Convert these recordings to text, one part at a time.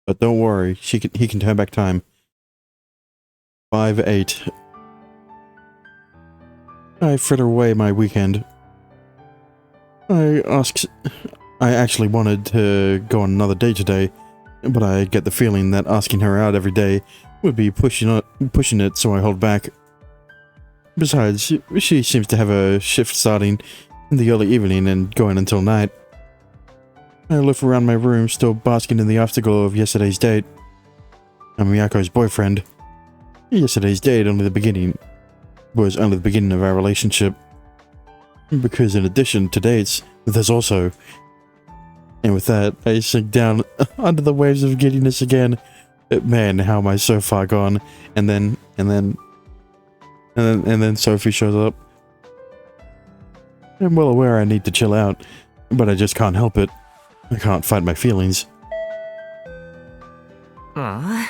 But don't worry, he can turn back time. 5-8. I fritter away my weekend. I actually wanted to go on another date today, but I get the feeling that asking her out every day would be pushing it, so I hold back. Besides, she seems to have a shift starting in the early evening and going until night. I loaf around my room, still basking in the afterglow of yesterday's date. I'm Miyako's boyfriend. Yesterday's date was only the beginning of our relationship. Because in addition to dates, there's also... And with that, I sink down under the waves of giddiness again. Man, how am I so far gone? And then Sophie shows up. I'm well aware I need to chill out, but I just can't help it. I can't fight my feelings. As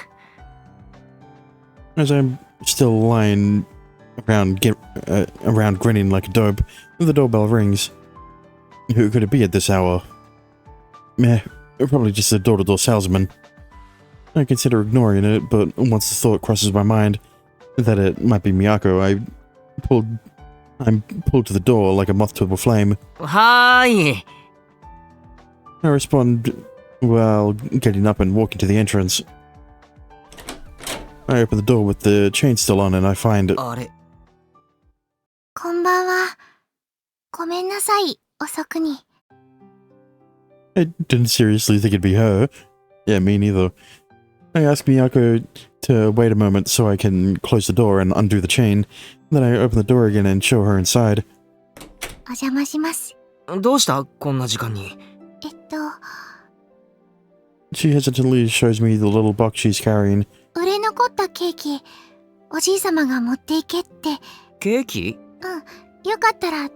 I'm still lying around grinning like a dope, the doorbell rings. Who could it be at this hour? Meh, probably just a door-to-door salesman. I consider ignoring it, but once the thought crosses my mind that it might be Miyako, I'm pulled to the door like a moth to a flame. Hi! I respond while getting up and walking to the entrance. I open the door with the chain still on and I find... あれ、こんばんは。ごめんなさい、遅くに。 I didn't seriously think it'd be her. Yeah, me neither. I ask Miyako to wait a moment so I can close the door and undo the chain. Then I open the door again and show her inside. お邪魔します。どうしたこんな時間に。She hesitantly shows me the little box she's carrying. 売れ残ったケーキ、おじいさまが持っていけって。ケーキ？よかったら、ど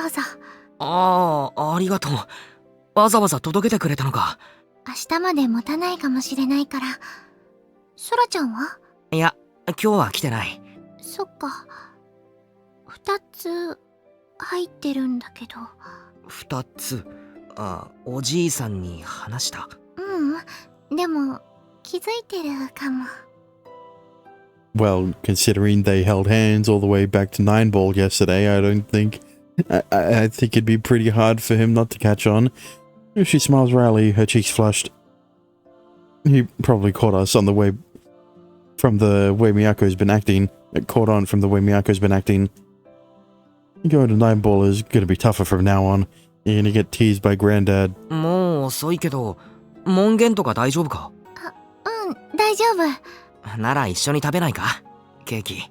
うぞ。ありがとう。わざわざ届けてくれたのか。明日まで持たないかもしれないから。ソラちゃんは？いや、今日は来てない。そっか。2つ入ってるんだけど。2つ？おじいさんに話した？でも気づいてるかも。 Well, considering they held hands all the way back to 9 Ball yesterday, I think it'd be pretty hard for him not to catch on. She smiles wryly, her cheeks flushed. He probably caught us on the way from the way Miyako's been acting. Going to 9 Ball is gonna be tougher from now on. You're gonna get teased by Granddad. もう遅いけど、門限とか大丈夫か？大丈夫。なら一緒に食べないか？ケーキ。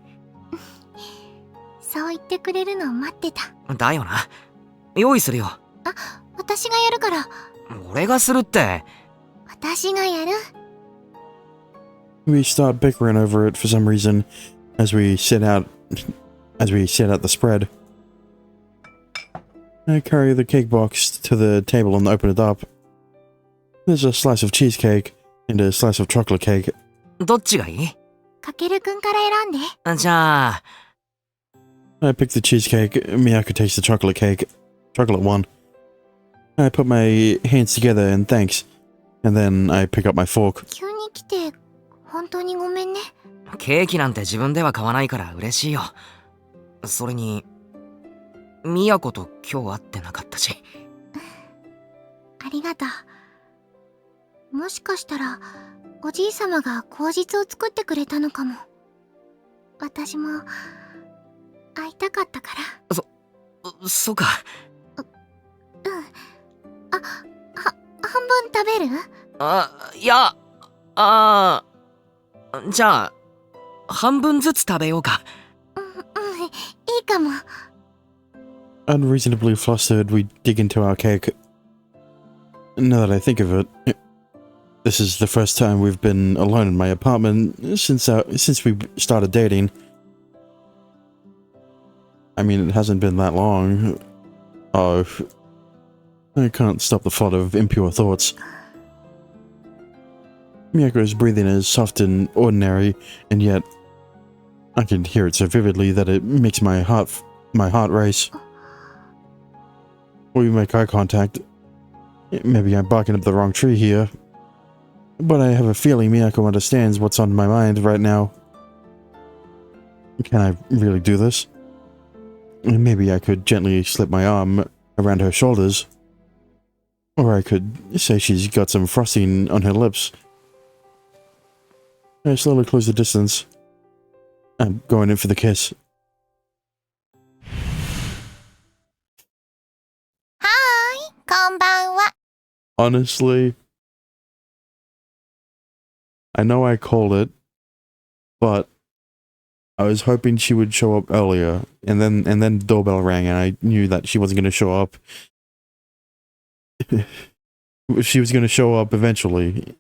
そう言ってくれるの待ってた。だよな。用意するよ。私がやるから。俺がするって。私がやる。We start bickering over it for some reason as we set out the spread. I carry the cake box to the table and open it up. There's a slice of cheesecake and a slice of chocolate cake. どっちがいい？かけるくんから選んで。じゃあ。I pick the cheesecake, Miyako takes the chocolate cake. Chocolate one. I put my hands together and thanks. And then I pick up my fork. 急に来て、本当にごめんね。ケーキなんて自分では買わないから嬉しいよ。それに、ミヤコと今日会ってなかったし。ありがとう。もしかしたら、おじいさまが口実を作ってくれたのかも。私も、会いたかったから。そうか。半分食べる？いや、じゃあ、半分ずつ食べようか。いいかも。Unreasonably flustered, we dig into our cake. Now that I think of it, this is the first time we've been alone in my apartment since we started dating. I mean, it hasn't been that long. Oh, I can't stop the flood of impure thoughts. Miyako's breathing is soft and ordinary, and yet I can hear it so vividly that it makes my heart race. We make eye contact. Maybe I'm barking up the wrong tree here. But I have a feeling Miyako understands what's on my mind right now. Can I really do this? Maybe I could gently slip my arm around her shoulders. Or I could say she's got some frosting on her lips. I slowly close the distance. I'm going in for the kiss. こんばんは。 Honestly, I know I called it, but I was hoping she would show up earlier, and then the doorbell rang, and I knew that she wasn't going to show up. She was going to show up eventually.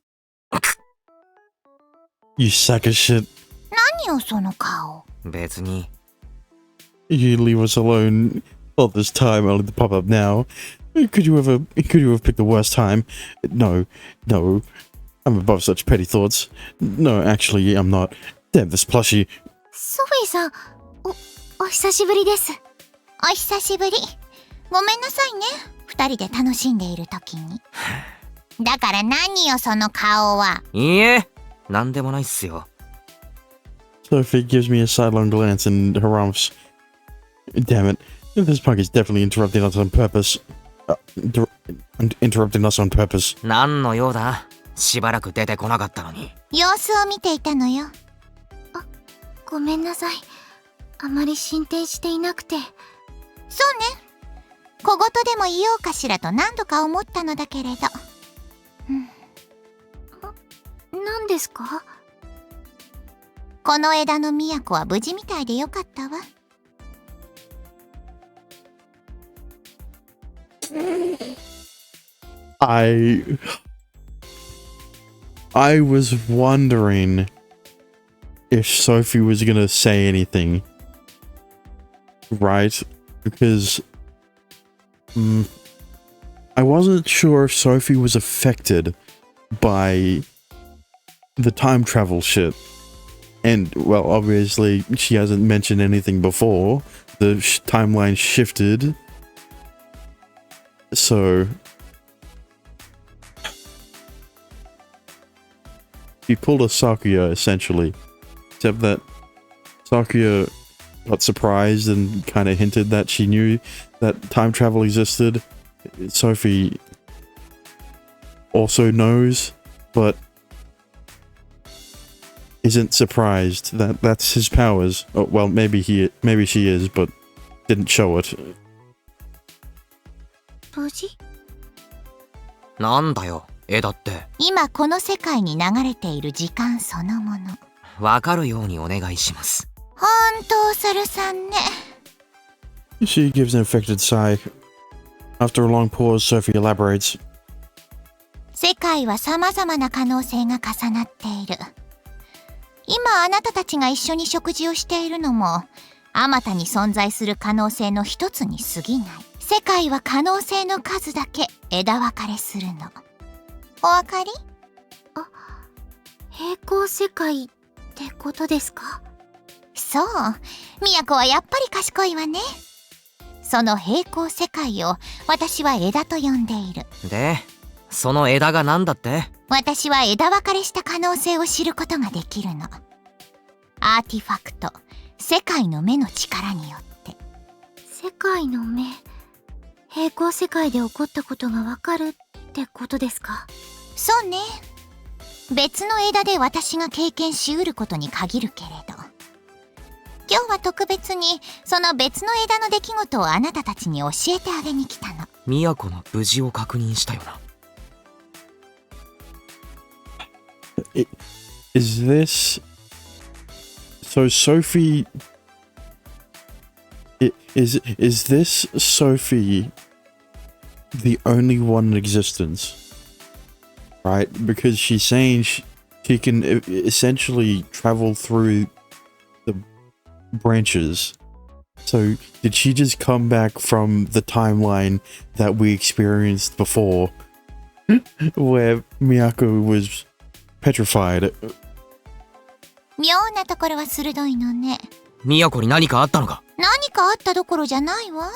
You sack of shit. 何よその顔。別に。 You leave us alone all this time, only to pop up now. Could you have picked the worst time? No, I'm above such petty thoughts. No, actually, I'm not. Damn this plushie. ソフィーさん、お久しぶりです。お久しぶり。ごめんなさいね。二人で楽しんでいる時に。だから何よその顔は。いいえ、なんでもないっすよ。 Sophie gives me a sidelong glance and harumph. Damn it. This punk is definitely interrupting us on purpose. Interrupting us on purpose. 何の用だ？しばらく出てこなかったのに。様子を見ていたのよ。ごめんなさい。あまり進展していなくて。そうね。小言でも言おうかしらと何度か思ったのだけれど。何ですか？この枝の都は無事みたいでよかったわ。I was wondering if Sophie was gonna say anything, right? Because I wasn't sure if Sophie was affected by the time travel shit. And, well, obviously, she hasn't mentioned anything before. The timeline shifted. So he pulled a Sakuya, essentially. Except that Sakuya got surprised and kind of hinted that she knew that time travel existed. Sophie also knows, but isn't surprised that that's his powers. Oh, well, maybe she is, but didn't show it. 無事？なんだよ、絵だって。今この世界に流れている時間そのもの。わかるようにお願いします。本当そるさんね。She gives an affected sigh. After a long pause, Sophie elaborates. 世界は様々な可能性が重なっている。今あなたたちが一緒に食事をしているのも、あまたに存在する可能性の一つに過ぎない。世界は可能性の数だけ枝分かれするの。お分かり？平行世界ってことですか？そう、都はやっぱり賢いわね。その平行世界を私は枝と呼んでいる。で、その枝が何だって？私は枝分かれした可能性を知ることができるの。アーティファクト、世界の目の力によって。世界の目、平行世界で起こったことがわかるってことですか？そうね。別の枝で私が経験しうることに限るけれど。今日は特別にその別の枝の出来事をあなたたちに教えてあげに来たの。都の無事を確認したよな。Is this... So Sophie... Is this Sophie the only one in existence? Right? Because she's saying she can essentially travel through the branches. So did she just come back from the timeline that we experienced before? Where Miyako was petrified. 妙なところは鋭いのね。都に何かあったのか？何かあったどころじゃないわ。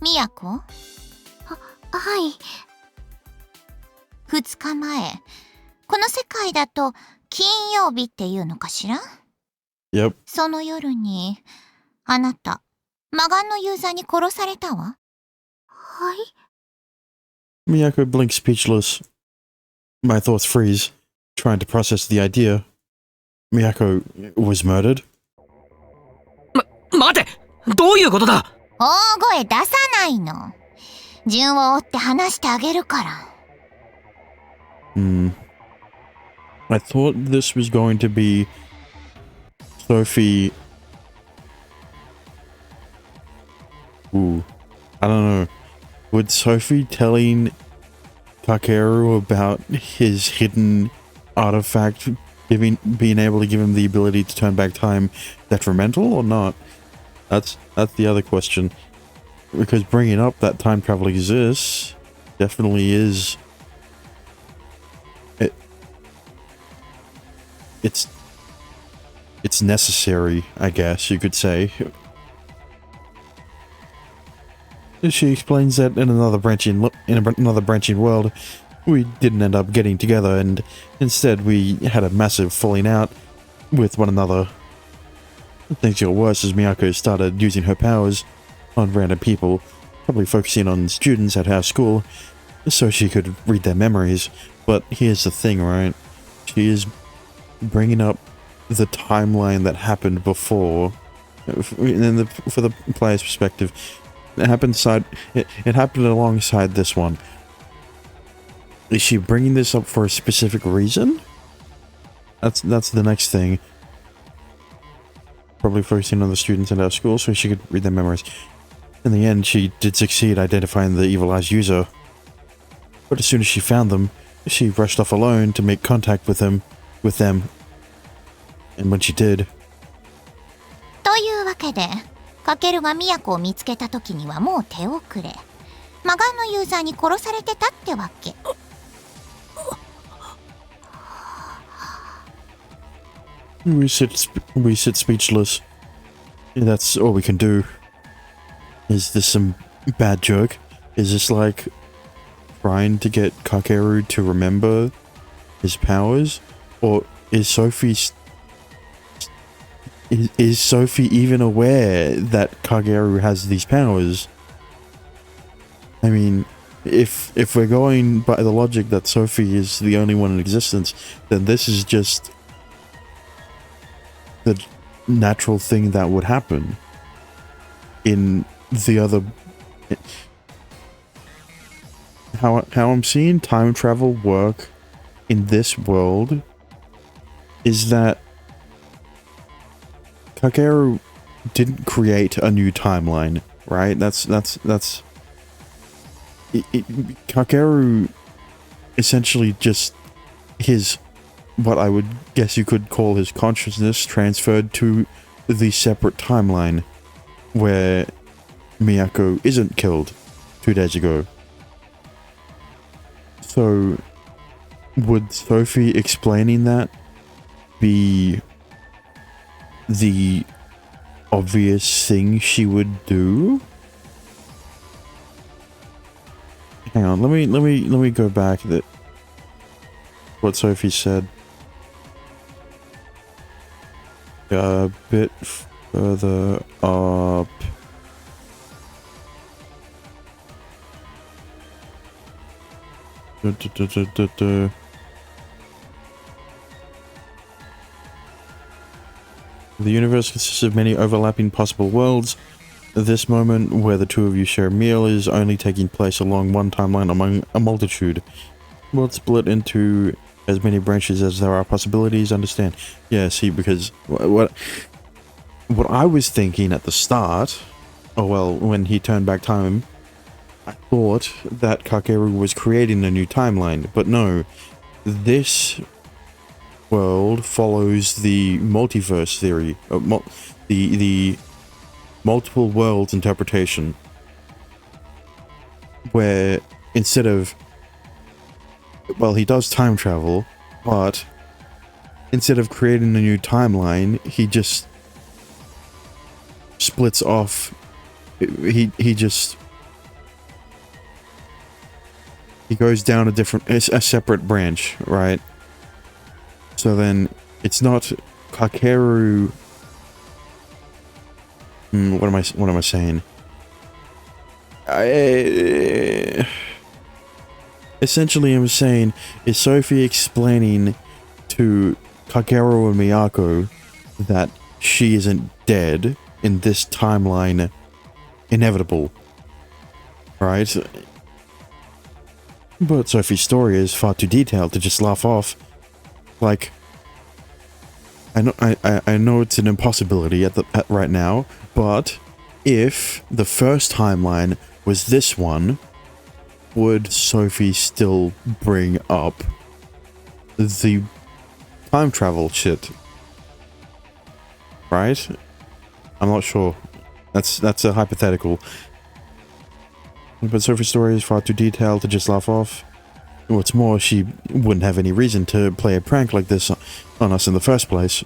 都？はい。2日前、この世界だと金曜日っていうのかしら？ Yep. その夜に、あなた、魔眼のユーザーに殺されたわ。はい。 Miyako blinks speechless. My thoughts freeze, trying to process the idea. Miyako was murdered? 待て、どういうことだ？大声出さないの。順を追って話してあげるから。I thought this was going to be Sophie. Ooh, I don't know. Would Sophie telling Kakeru about his hidden artifact being able to give him the ability to turn back time detrimental or not? That's the other question. Because bringing up that time travel exists definitely is... It's necessary, I guess you could say. She explains that in another branching world, we didn't end up getting together, and instead we had a massive falling out with one another. Things got worse as Miyako started using her powers on random people, probably focusing on students at her school, so she could read their memories. But here's the thing, right? She is bringing up the timeline that happened before. For the player's perspective, it happened alongside this one. Is she bringing this up for a specific reason? That's the next thing. Probably focusing on the students at our school so she could read their memories. In the end, she did succeed identifying the Evil Eyes user. But as soon as she found them, she rushed off alone to make contact with them. And when she did... というわけで、カケルがミヤコを見つけた時にはもう手遅れ。魔眼のユーザーに殺されてたってわけ。We sit speechless. That's all we can do. Is this some bad joke? Is this like trying to get Kakeru to remember his powers? Or is Sophie even aware that Kageru has these powers? I mean, if we're going by the logic that Sophie is the only one in existence, then this is just the natural thing that would happen in the other... How I'm seeing time travel work in this world is that Kakeru didn't create a new timeline, right? Kakeru essentially just what I would guess you could call his consciousness transferred to the separate timeline where Miyako isn't killed 2 days ago. So would Sophie explaining that be the obvious thing she would do? Hang on, let me go back to what Sophie said. A bit further up. The universe consists of many overlapping possible worlds. This moment where the two of you share a meal is only taking place along one timeline among a multitude. Worlds split into as many branches as there are possibilities. Understand? Yeah, see, because what I was thinking at the start, oh well, when he turned back time, I thought that Kakeru was creating a new timeline, but no, this world follows the multiverse theory, the multiple worlds interpretation, where instead of, well, he does time travel, but instead of creating a new timeline, he just splits off. He goes down a separate branch, right? So then it's not Kakeru. What am I saying? Essentially, I'm saying, is Sophie explaining to Kakeru and Miyako that she isn't dead in this timeline inevitable, right? But Sophie's story is far too detailed to just laugh off. Like, I know it's an impossibility at right now, but if the first timeline was this one, would Sophie still bring up the time travel shit? Right? I'm not sure. That's a hypothetical. But Sophie's story is far too detailed to just laugh off. What's more, she wouldn't have any reason to play a prank like this on us in the first place.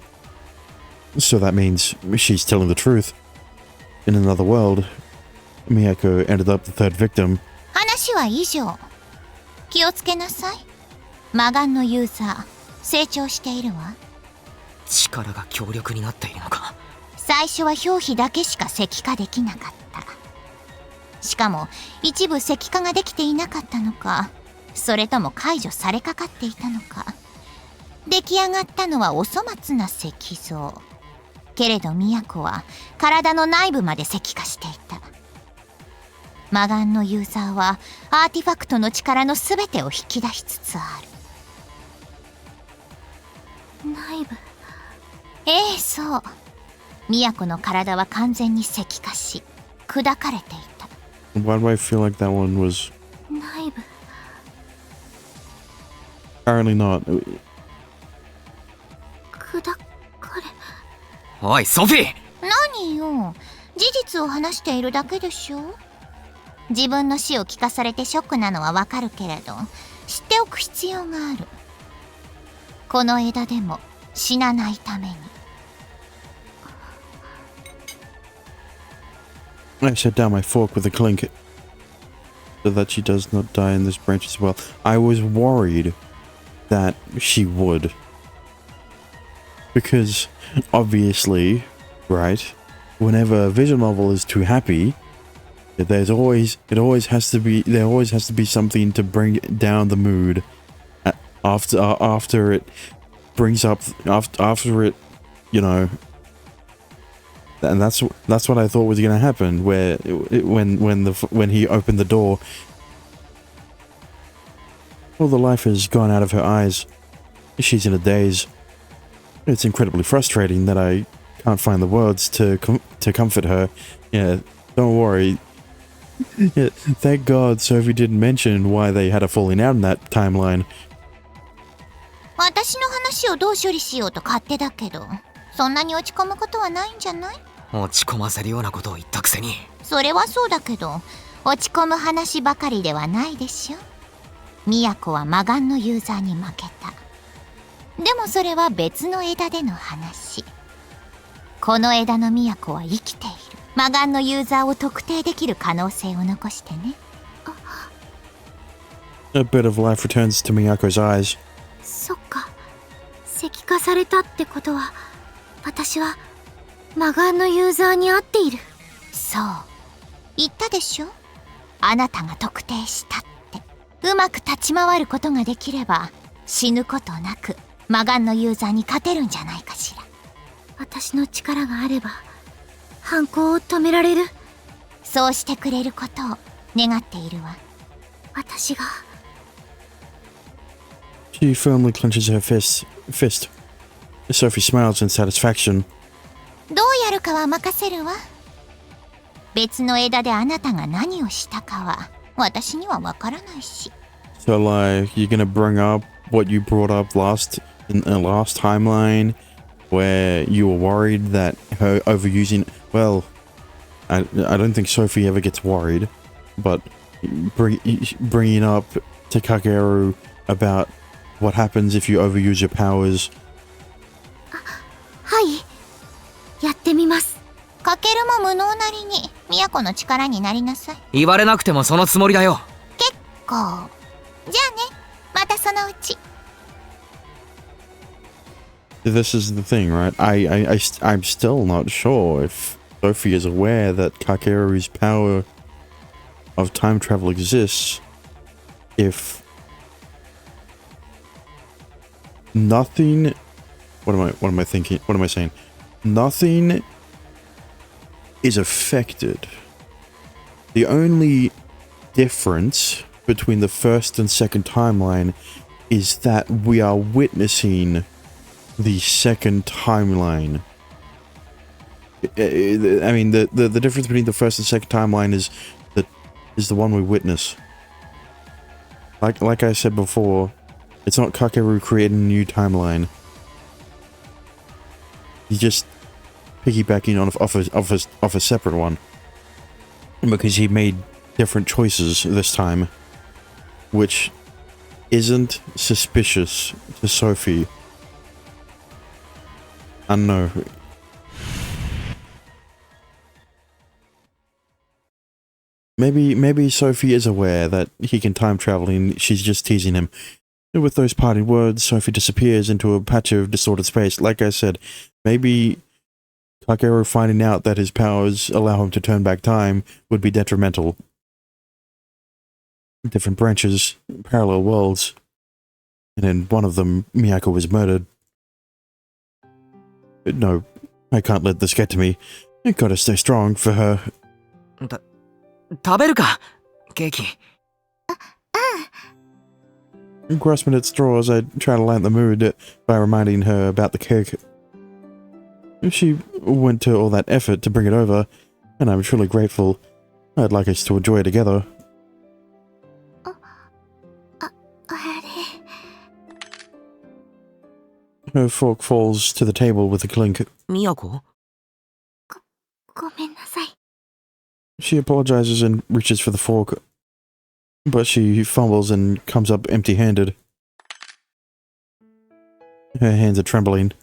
So that means she's telling the truth. In another world, Miyako ended up the third victim. 話は以上。気をつけなさい。魔眼のユーザー、成長しているわ。力が強力になっているのか。最初は表皮だけしか石化できなかった。しかも一部石化ができていなかったのか、それとも解除されかかっていたのか。出来上がったのはお粗末な石像。けれど都は体の内部まで石化していた。魔眼のユーザーはアーティファクトの力のすべてを引き出しつつある。内部。ええ、そう。都の体は完全に石化し砕かれていた。 Why do I feel like that one was 内部。 apparently not? 砕かれ。おいソフィー。何よ、事実を話しているだけでしょ。自分の死を聞かされてショックなのはわかるけれど、知っておく必要がある。この枝でも死なないために。I set down my fork with a clink so that she does not die in this branch as well. I was worried that she would. Because, obviously, right, whenever a visual novel is too happy, there always has to be something to bring down the mood after it brings up, after it, you know. And that's what I thought was going to happen. Where when he opened the door, all the life has gone out of her eyes. She's in a daze. It's incredibly frustrating that I can't find the words to comfort her. Yeah, don't worry. Yeah, thank God Sophie didn't mention why they had a falling out in that timeline. 私の話をどう処理しようと勝手だけど、そんなに落ち込むことはないんじゃない？落ち込ませるようなことを言ったくせに。それはそうだけど、落ち込む話ばかりではないでしょ。都は魔眼のユーザーに負けた。でもそれは別の枝での話。この枝の都は生きている。魔眼のユーザーを特定できる可能性を残してね。A bit of life returns to Miyako's eyes. そっか。石化されたってことは、私は魔眼のユーザーに合っている。そう。言ったでしょ？あなたが特定したって。うまく立ち回ることができれば、死ぬことなく魔眼のユーザーに勝てるんじゃないかしら。私の力があれば、犯行を止められる。そうしてくれることを願っているわ。私が。She firmly clenches her fist. Sophie smiles in satisfaction. どうやるかは任せるわ。別の枝であなたが何をしたかは私にはわからないし。So like, you're gonna bring up what you brought up in the last timeline, where you were worried that her overusing. Well, I don't think Sophie ever gets worried, but bringing up to Kakeru about what happens if you overuse your powers. はい。やってみます。かけるも無能なりに都の力になりなさい。言われなくてもそのつもりだよ。結構。じゃあね、またそのうち。this is the thing, right? I'm still not sure if Sophie is aware that Kakeru's power of time travel exists. If nothing, what am I thinking? What am I saying? Nothing is affected. The only difference between the first and second timeline is that we are witnessing the second timeline. I mean, the difference between the first and second timeline is the one we witness. Like I said before, it's not Kakeru creating a new timeline. He's just piggybacking off a separate one, because he made different choices this time, which isn't suspicious to Sophie. I don't know. Maybe Sophie is aware that he can time travel and she's just teasing him. And with those parting words, Sophie disappears into a patch of distorted space. Like I said, maybe Kakeru finding out that his powers allow him to turn back time would be detrimental. Different branches, parallel worlds. And in one of them, Miyako was murdered. But no, I can't let this get to me. I gotta stay strong for her. 食べるかケーキ。Grasping at straws, I try to lighten the mood by reminding her about the cake. She went to all that effort to bring it over, and I'm truly grateful. I'd like us to enjoy it together. Her fork falls to the table with a clink. みやこごめんなさい。 She apologizes and reaches for the fork, but she fumbles and comes up empty-handed. Her hands are trembling.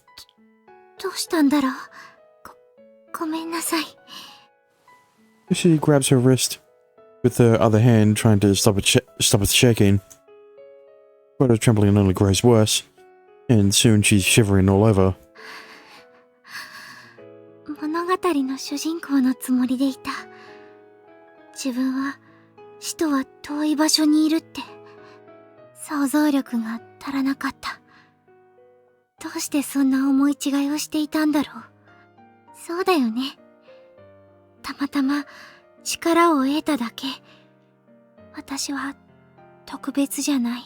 どうしたんだろう。ごめんなさい。 She grabs her wrist with her other hand, trying to stop it shaking. But her trembling only grows worse, and soon she's shivering all over. 物語の主人公のつもりでいた。自分は死とは遠い場所にいるって想像力が足らなかった。どうしてそんな思い違いをしていたんだろう。そうだよね。たまたま力を得ただけ。私は特別じゃない。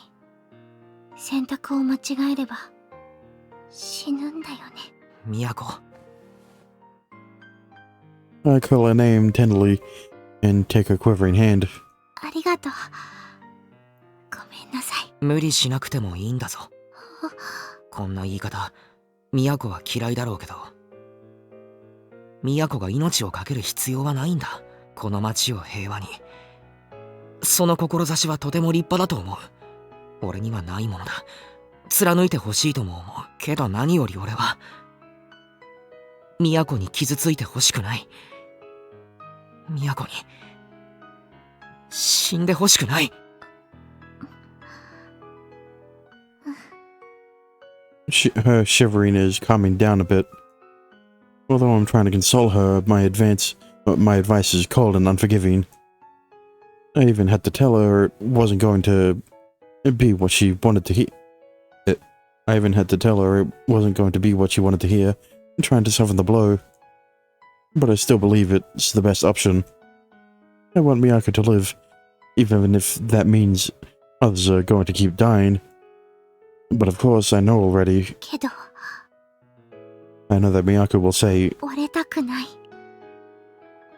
選択を間違えれば死ぬんだよね。みやこ。I call her name tenderly and take her quivering hand. ありがとう。ごめんなさい。無理しなくてもいいんだぞ。こんな言い方、みやこは嫌いだろうけど。みやこが命を懸ける必要はないんだ。この町を平和に。その志はとても立派だと思う。俺にはないものだ。貫いてほしいとも思う。けど何より俺は、みやこに傷ついてほしくない。みやこに死んでほしくない。Her shivering is calming down a bit. Although I'm trying to console her, my advice is cold and unforgiving. I even had to tell her it wasn't going to be what she wanted to hear. I even had to tell her it wasn't going to be what she wanted to hear, trying to soften the blow. But I still believe it's the best option. I want Miyako to live, even if that means others are going to keep dying. But of course, I know already. けど I know that Miyako will say 折れたくない。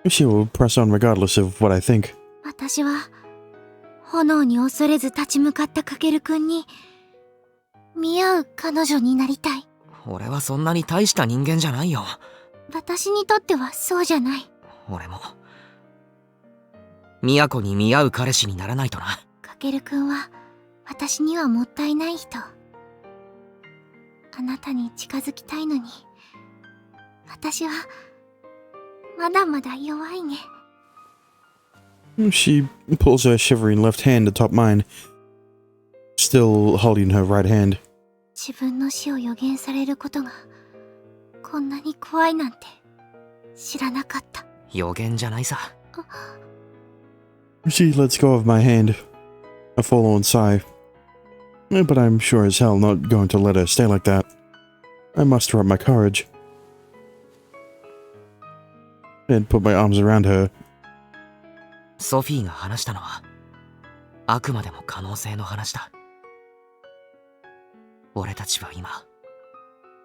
she will press on regardless of what I think. 私は炎に恐れず立ち向かったかけるくんに見合う彼女になりたい。俺はそんなに大した人間じゃないよ。私にとってはそうじゃない。俺もみやこに見合う彼氏にならないとな。かけるくんは私にはもったいない人。あなたに近づきたいのに私はまだまだ弱いね。 She pulls her shivering left hand atop mine, still holding her right hand. 自分の死を予言されることがこんなに怖いなんて知らなかった。予言じゃないさ。She lets go of my hand. A forlorn sigh. But I'm sure as hell not going to let her stay like that. I muster up my courage and put my arms around her. ソフィーが話したのはあくまでも可能性の話だ。俺たちは今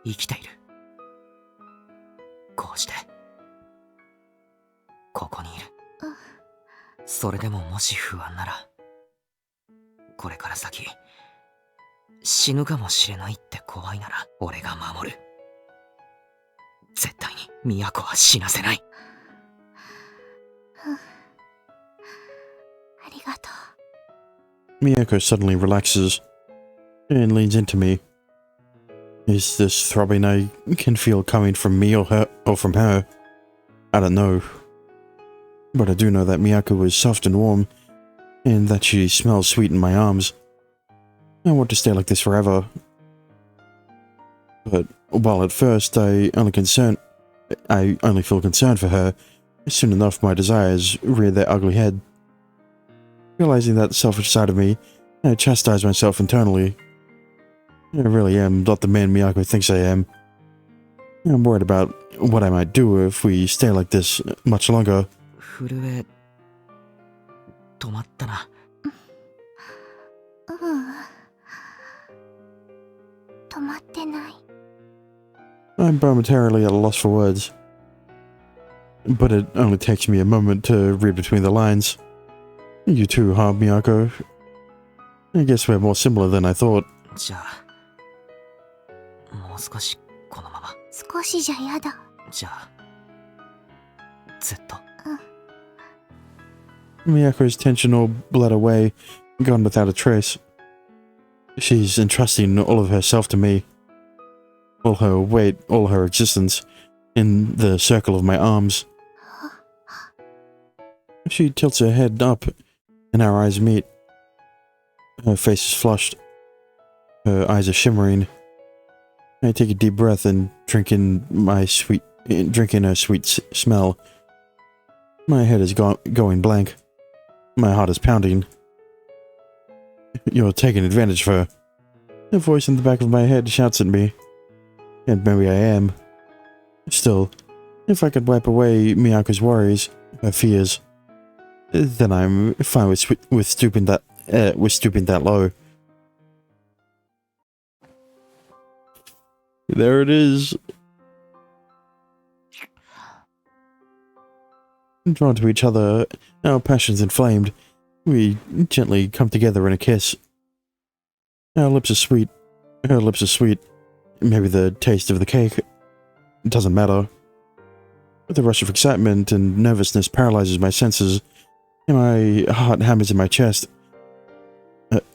生きている。こうしてここにいる。それでももし不安なら、これから先死ぬかもしれないって怖いなら俺が守る。絶対に都は死なせない。ありがとう。 Miyako suddenly relaxes and leans into me. Is this throbbing I can feel coming from me or from her? I don't know. But I do know that Miyako is soft and warm, and that she smells sweet in my arms. I want to stay like this forever. But while at first I only feel concerned for her, soon enough my desires rear their ugly head. Realizing that selfish side of me, I chastise myself internally. I really am not the man Miyako thinks I am. I'm worried about what I might do if we stay like this much longer. 震え止まったな。止まってない。 I'm momentarily at a loss for words. But it only takes me a moment to read between the lines. You too, huh, Miyako? I guess we're more similar than I thought. じゃあもう少しこのまま。少しじゃやだ。じゃあずっと。Miyako's tension all bled away, gone without a trace. She's entrusting all of herself to me. All her weight, all her existence, in the circle of my arms. She tilts her head up, and our eyes meet. Her face is flushed. Her eyes are shimmering. I take a deep breath and drink in her sweet smell. My head is going blank. My heart is pounding. You're taking advantage of her. A voice in the back of my head shouts at me. And maybe I am. Still, if I could wipe away Miyako's worries, her fears, then I'm fine with stooping that low. There it is. Drawn to each other, our passions inflamed, we gently come together in a kiss. Our lips are sweet. Her lips are sweet. Maybe the taste of the cake. It doesn't matter. The rush of excitement and nervousness paralyzes my senses, and my heart hammers in my chest.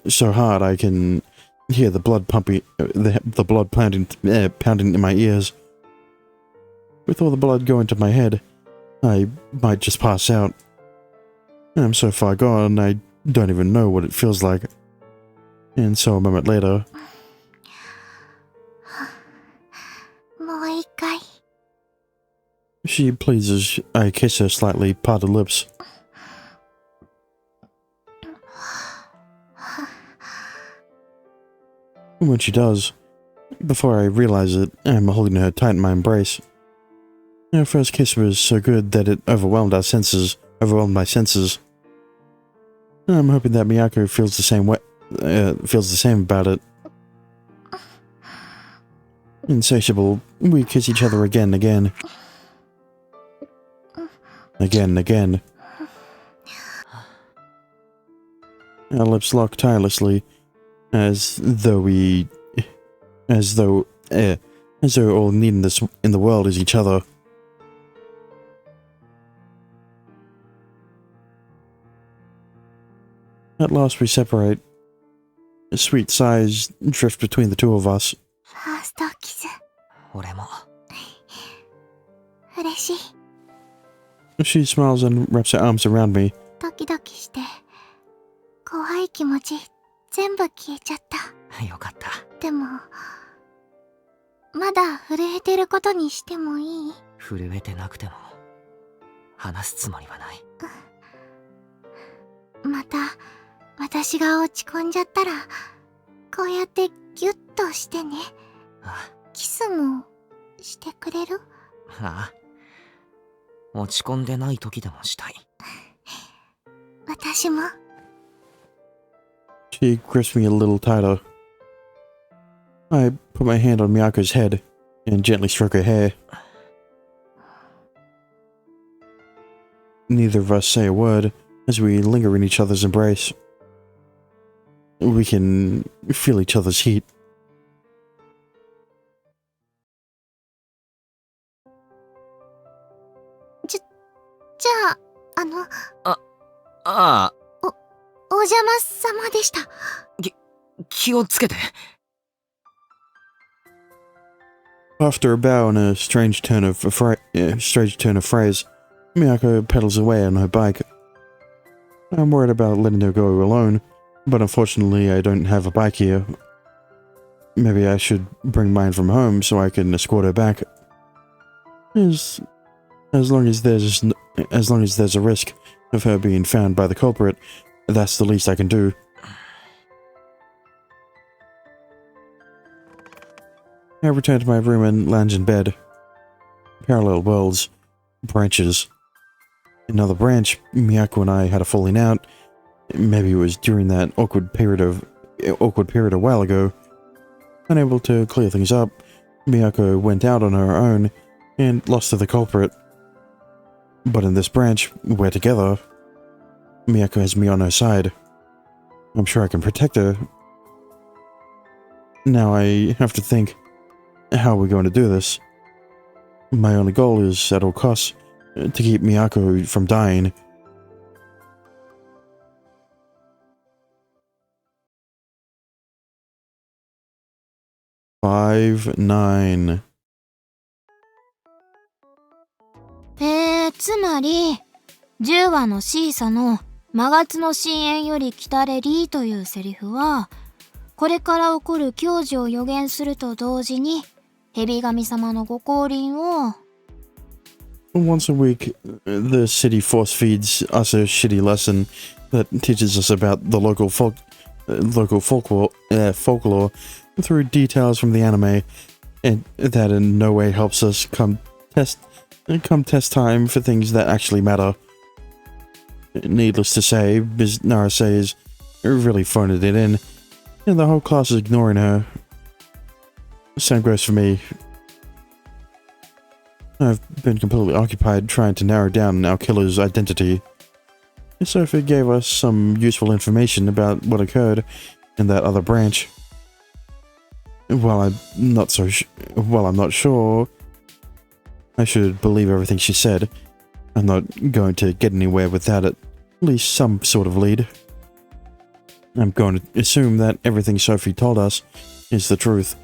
So hard I can hear the blood pumping, the blood pounding in my ears. With all the blood going to my head, I might just pass out. I'm so far gone, I don't even know what it feels like. And so a moment later... もう一回。 She pleads as I kiss her slightly parted lips. When she does, before I realize it, I'm holding her tight in my embrace. Our first kiss was so good that it overwhelmed my senses. I'm hoping that Miyako feels the same about it. Insatiable, we kiss each other again and again. Again and again. Our lips lock tirelessly, as though all needing this in the world is each other. At last we separate. Sweet sighs drift between the two of us. ファーストキス。俺も。嬉しい。 She smiles and wraps her arms around me. ドキドキして、怖い気持ち全部消えちゃった。よかった。でも、まだ震えてることにしてもいい？震えてなくても話すつもりはない。また私が落ち込んじゃったらこうやってギュッとしてね。あキスもしてくれる？あ、落ち込んでない時でもしたい。私も。 She gripped me a little tighter. I put my hand on Miyako's head and gently stroked her hair. Neither of us say a word as we linger in each other's embrace. We can feel each other's heat. じゃあああ、お邪魔様でした。気をつけて。After a bow and a strange turn of phrase, Miyako pedals away on her bike. I'm worried about letting her go alone, but unfortunately I don't have a bike here. Maybe I should bring mine from home so I can escort her back. As long as there's a risk of her being found by the culprit, that's the least I can do. I returned to my room and lounged in bed. Parallel worlds. Branches. Another branch, Miyako and I had a falling out. Maybe it was during that awkward period a while ago. Unable to clear things up, Miyako went out on her own and lost to the culprit. But in this branch, we're together. Miyako has me on her side. I'm sure I can protect her. Now I have to think, how are we going to do this? My only goal is, at all costs, to keep Miyako from dying. Five, 9. つまり10話のシーサの「魔月の深淵より来たれり」というセリフはこれから起こる凶事を予言すると同時に蛇神様のご降臨を Once a week, the city force feeds us a shitty lesson that teaches us about the local folklore through details from the anime, and that in no way helps us come test time for things that actually matter. Needless to say, Ms. Narase is really phoning it in, and the whole class is ignoring her. Same goes for me. I've been completely occupied trying to narrow down our killer's identity. Sophie gave us some useful information about what occurred in that other branch. While I'm not sure I should believe everything she said, I'm not going to get anywhere without at least some sort of lead. I'm going to assume that everything Sophie told us is the truth.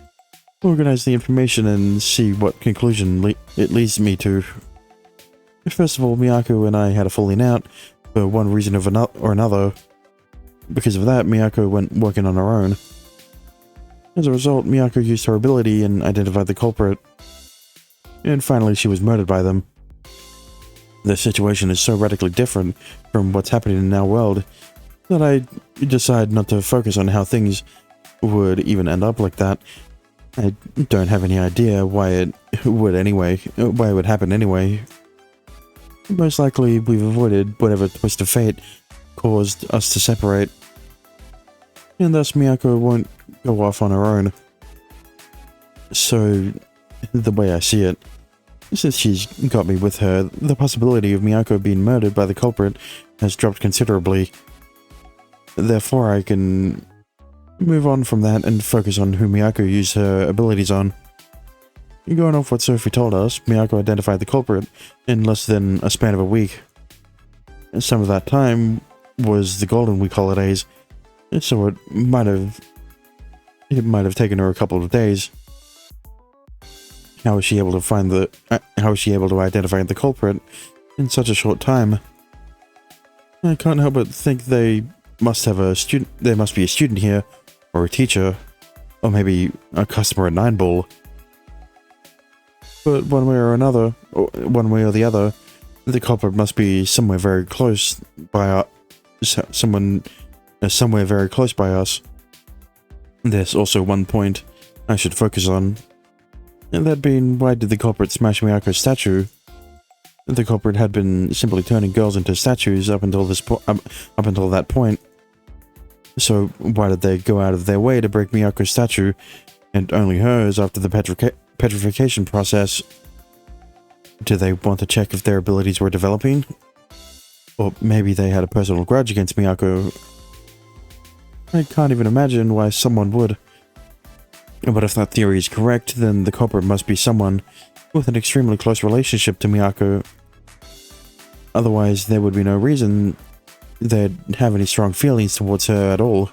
Organize the information and see what conclusion it leads me to. First of all, Miyako and I had a falling out for one reason or another. Because of that, Miyako went working on her own. As a result, Miyako used her ability and identified the culprit. And finally, she was murdered by them. The situation is so radically different from what's happening in our world that I decided not to focus on how things would even end up like that. I don't have any idea why it would happen anyway. Most likely, we've avoided whatever twist of fate caused us to separate. And thus, Miyako won't go off on her own. So, the way I see it, since she's got me with her, the possibility of Miyako being murdered by the culprit has dropped considerably. Therefore, I can move on from that and focus on who Miyako used her abilities on. Going off what Sophie told us, Miyako identified the culprit in less than a span of a week. Some of that time was the Golden Week holidays, so it might have taken her a couple of days. How was she able to identify the culprit in such a short time? I can't help but think there must be a student here, or a teacher. or maybe a customer at Nine Ball. But one way or the other, the culprit must be somewhere very close by somewhere very close by us. There's also one point I should focus on, and that being, why did the culprit smash Miyako's statue? The culprit had been simply turning girls into statues up until that point. So why did they go out of their way to break Miyako's statue, and only hers, after the petrification process? Did they want to check if their abilities were developing? Or maybe they had a personal grudge against Miyako. I can't even imagine why someone would. But if that theory is correct, then the culprit must be someone with an extremely close relationship to Miyako. Otherwise, there would be no reason they'd have any strong feelings towards her at all.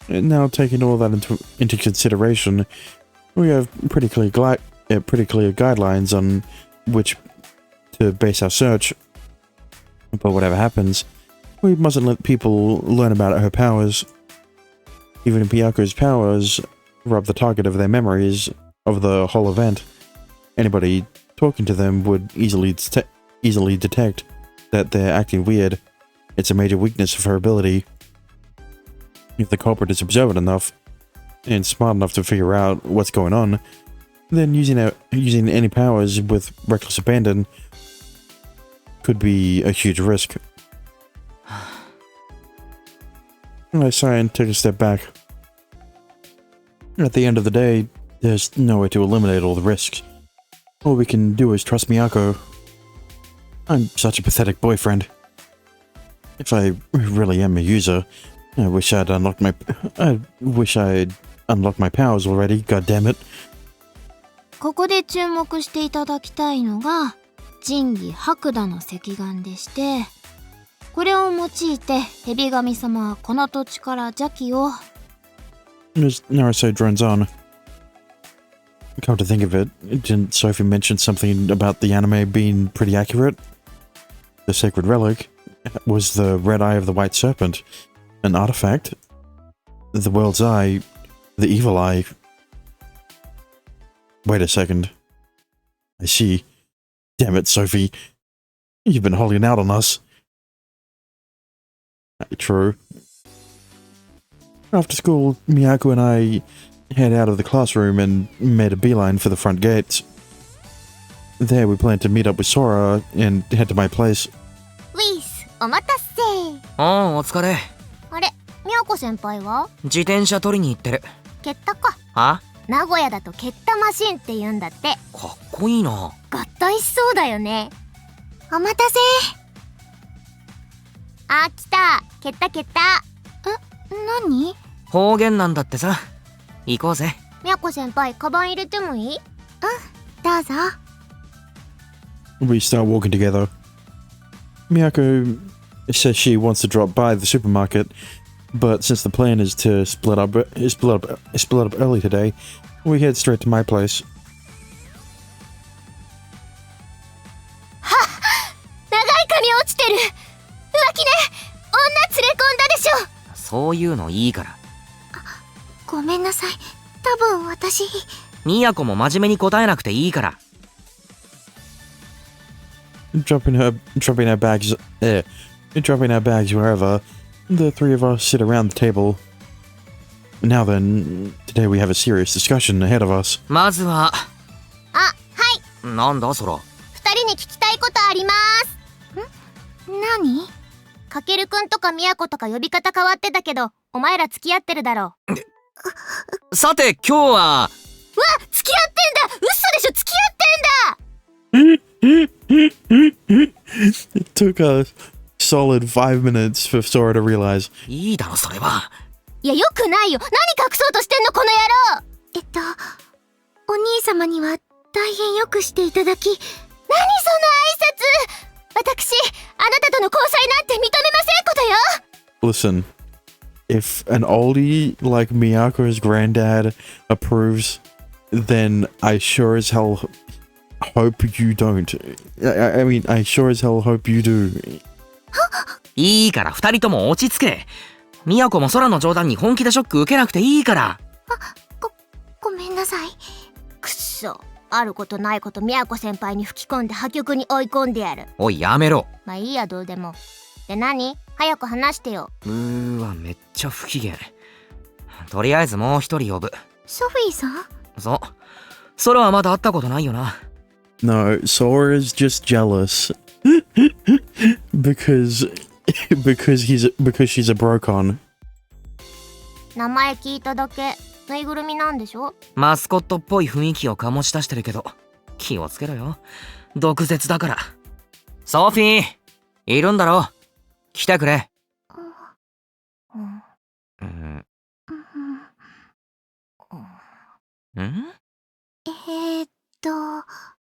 And now, taking all that into consideration, we have pretty clear guidelines on which to base our search. But whatever happens, we mustn't let people learn about her powers. Even if Miyako's powers rob the target of their memories of the whole event, anybody talking to them would easily detect that they're acting weird. It's a major weakness of her ability. If the culprit is observant enough and smart enough to figure out what's going on, then using any powers with reckless abandon could be a huge risk. I sigh and take a step back. At the end of the day, there's no way to eliminate all the risks. All we can do is trust Miyako. I'm such a pathetic boyfriend. If I really am a user, I wish I'd unlocked my powers already, goddammit. ここで注目していただきたいのが神器白蛇の石眼でして、これを用いて蛇神様はこの土地から邪気を As Narasei drones on. Come to think of it, didn't Sophie mention something about the anime being pretty accurate? The sacred relic was the red eye of the white serpent, an artifact. The world's eye, the evil eye. Wait a second. I see. Damn it, Sophie. You've been holding out on us. True. After school, Miyako and I head out of the classroom and made a beeline for the front gates. There we plan to meet up with Sora and head to my place. ウィス、お待たせ。ああ、お疲れ。あれ、みやこ先輩は自転車取りに行ってる。ケッタか。あ？名古屋だとケッタマシンって言うんだって。かっこいいな。合体しそうだよね。お待たせ。あ、来た。ケッタケッタ。何？方言なんだってさ。行こうぜ。みやこ先輩、カバン入れてもいい？うん、どうぞ。We start walking together. Miyako says she wants to drop by the supermarket, but since the plan is to split up early today, we head straight to my place. 長い髪落ちてる。浮気ね。女連れ込んだでしょ。そういうのいいから。ごめんなさい。多分私。みやこも真面目に答えなくていいから。Dropping our bags wherever, the three of us sit around the table. Now then, today we have a serious discussion ahead of us. まずは。あ、はい。なんだそら。二人に聞きたいことあります。何？かけるくんとかみやことか呼び方変わってたけど、お前ら付き合ってるだろう。さて今日は。わ、付き合ってんだ。嘘でしょ、付き合ってんだ。It took a solid 5 minutes for Sora to realize. いいだろそれは。いや、よくないよ。何隠そうとしてんのこの野郎。お兄様には大変よくしていただき。何その挨拶。私、あなたとの交際なんて認めませんことよ。 Listen, if an oldie like Miyako's granddad approves, then I sure as hell hope you don't. I mean, I sure as hell hope you do. いいから二人とも落ち着け。みやこも空の冗談に本気でショック受けなくていいから。ごめんなさい。くっそ、あることないこと宮子先輩に吹き込んで破局に追い込んでやる。おいやめろ。まあいいや、どうでも。で何？早く話してよ。わ、めっちゃ不機嫌。とりあえずもう一人呼ぶ。ソフィーさん？そう、空はまだ会ったことないよな。No, Sora is just jealous because she's a Brocon. 名前聞いただけ。ぬいぐるみなんでしょ？マスコットっぽい雰囲気を醸し出してるけど、気をつけろよ。毒舌だから。ソフィー、いるんだろ？来てくれ。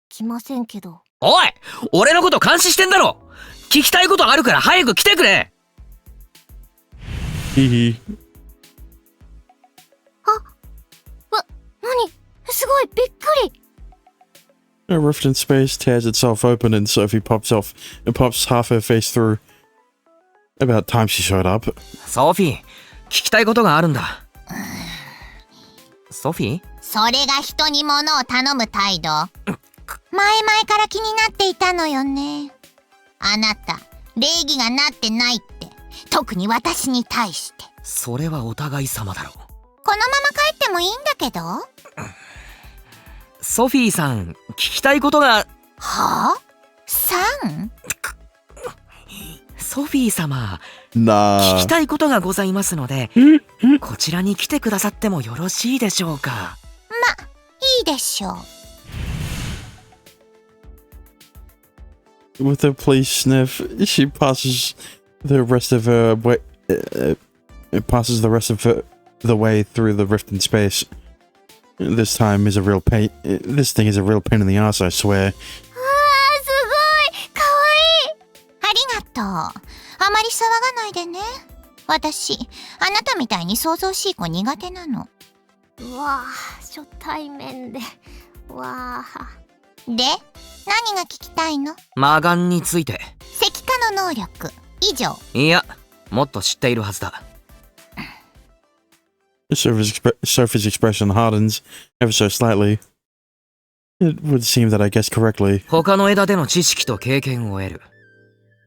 来ませんけど。おい、俺のこと監視してんだろ。聞きたいことあるから早く来てくれ。Hehe. 何？すごい、びっくり。 A rift in space tears itself open and Sophie pops half her face through. About time she showed up. ソフィー、聞きたいことがあるんだ。ソフィー？それが人に物を頼む態度？前々から気になっていたのよね。あなた、礼儀がなってないって。特に私に対して。それはお互い様だろう。このまま帰ってもいいんだけど。ソフィーさん、聞きたいことが。はぁ？さん？ソフィー様、 Nah. 聞きたいことがございますので、こちらに来てくださってもよろしいでしょうか。いいでしょう。With a police sniff, she passes the rest of her way. Passes the rest of the way through the rift in space. This time is a real pain. This thing is a real pain in the ass, I swear. すごい、かわいい。ありがとう。あまり騒がないでね。私、あなたみたいに想像しい子苦手なの。うわぁ、初対面で。わぁ。で、何が聞きたいの？魔眼について。石化の能力、以上。いや、もっと知っているはずだ。Sophie's expression hardens ever so slightly. It would seem that I guessed correctly. 他の枝での知識と経験を得る。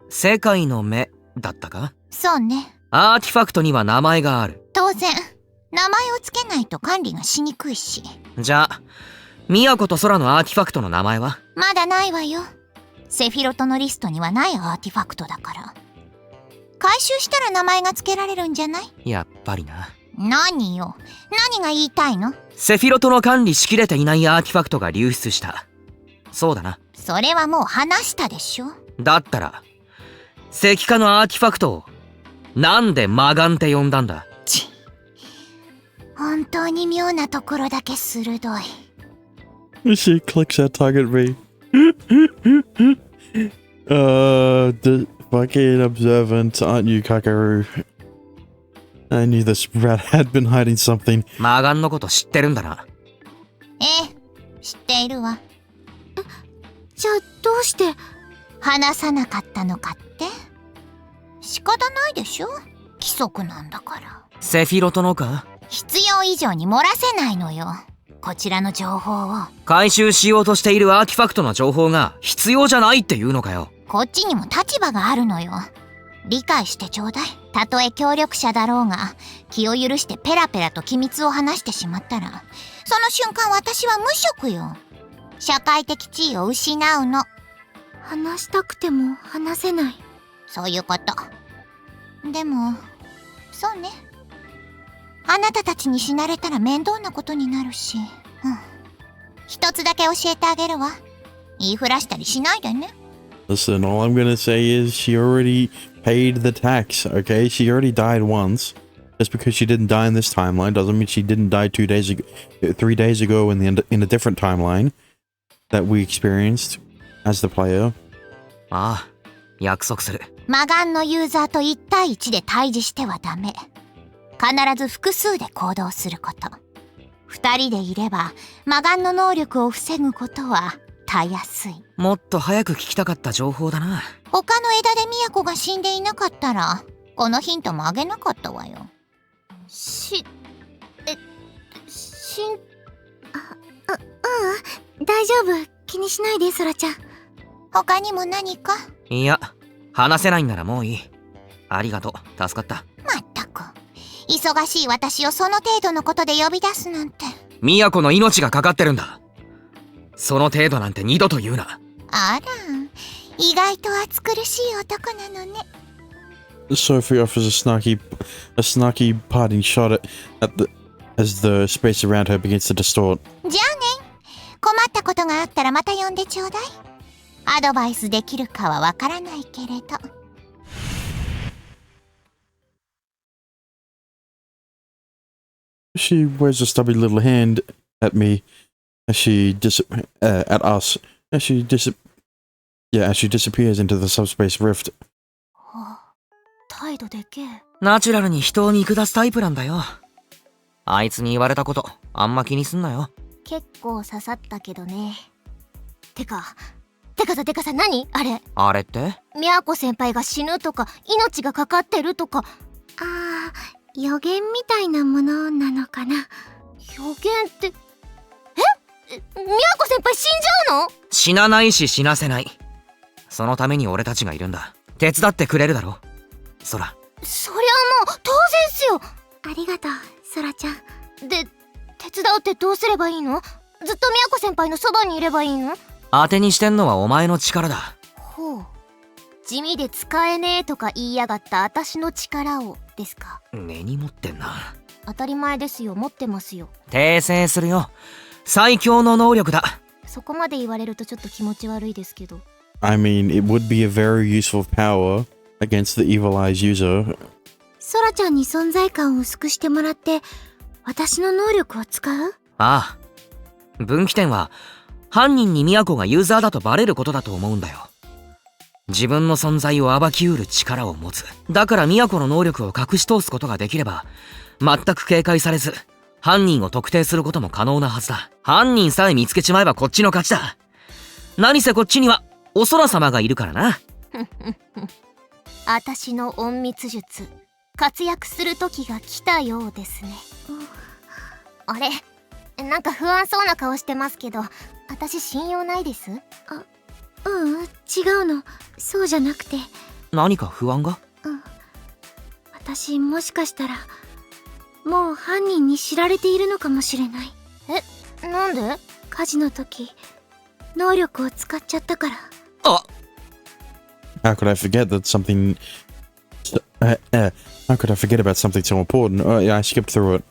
世界の目だったか？そうね。アーティファクトには名前がある。当然、名前をつけないと管理がしにくいし。じゃあ、ミヤコと空のアーティファクトの名前は？まだないわよ。セフィロトのリストにはないアーティファクトだから。回収したら名前がつけられるんじゃない？やっぱりな。何よ。何が言いたいの？セフィロトの管理しきれていないアーティファクトが流出した。そうだな。それはもう話したでしょ。だったら、石化のアーティファクトをなんで魔眼って呼んだんだ？ち、本当に妙なところだけ鋭い。She clicks at target me. The fucking observant, aren't you, Kakaru? I knew this rat had been hiding something. 魔眼のこと知ってるんだな。ええ、知っているわ。じゃあどうして？話さなかったのかって？仕方ないでしょ。規則なんだから。セフィロトのか？必要以上に漏らせないのよ。こちらの情報を。回収しようとしているアーティファクトの情報が必要じゃないっていうのかよ。こっちにも立場があるのよ。理解してちょうだい。たとえ協力者だろうが、気を許してペラペラと機密を話してしまったら、その瞬間私は無職よ。社会的地位を失うの。話したくても話せない。そういうこと。でも、そうね。あなたたちに死なれたら面倒なことになるし。一つだけ教えてあげるわ。言いふらしたりしないでね。Listen, all I'm gonna say is she already paid the tax, okay? She already died once. Just because she didn't die in this timeline doesn't mean she didn't die 3 days ago in a different timeline that we experienced as the player. ああ、約束する。魔眼のユーザーと1対1で対峙してはダメ。必ず複数で行動すること。2人でいれば魔眼の能力を防ぐことはたやすい。もっと早く聞きたかった情報だな。他の枝で都が死んでいなかったらこのヒントもあげなかったわよ。大丈夫。気にしないで、ソラちゃん。他にも何か？いや、話せないんならもういい。ありがとう、助かった。まったく、忙しい私をその程度のことで呼び出すなんて。都の命がかかってるんだ。その程度なんて二度と言うな。あら、意外と暑苦しい男なのね。 Sophie offers a snarky parting shot as the space around her begins to distort. じゃあね、困ったことがあったらまた呼んでちょうだい。アドバイスできるかはわからないけれど。She waves a stubby little hand at me as she at us as she disappears into the subspace rift. 態度でけえ。ナチュラルに人を見下すタイプなんだよ。あいつに言われたことあんま気にすんなよ。結構刺さったけどね。てかさ、何あれ？あれって？都先輩が死ぬとか命がかかってるとか。予言みたいなものなのかな。予言って都先輩死んじゃうの？死なないし死なせない。そのために俺たちがいるんだ。手伝ってくれるだろ、ソラ。そりゃもう当然っすよ。ありがとう、ソラちゃん。で、手伝うってどうすればいいの？ずっと都先輩のそばにいればいいの？当てにしてんのはお前の力だ。ほう。地味で使えねえとか言いやがった私の力をですか？根に持ってんな。当たり前ですよ、持ってますよ。訂正するよ。最強の能力だ。そこまで言われるとちょっと気持ち悪いですけど。I mean, it would be a very useful power against the Evil Eye's user. ソラちゃんに存在感を薄くしてもらって私の能力を使う？ああ。分岐点は犯人に都がユーザーだとバレることだと思うんだよ。自分の存在を暴きうる力を持つ。だから都の能力を隠し通すことができれば全く警戒されず犯人を特定することも可能なはずだ。犯人さえ見つけちまえばこっちの勝ちだ。何せこっちにはお空様がいるからな。私の隠密術活躍する時が来たようですね。あれ、なんか不安そうな顔してますけど、私信用ないです？違うの。そうじゃなくて。何か不安が？私もしかしたらもう犯人に知られているのかもしれない。なんで？火事の時能力を使っちゃったから。あ、How could I forget that something? How could I forget about something so important? Oh yeah, I skipped through it.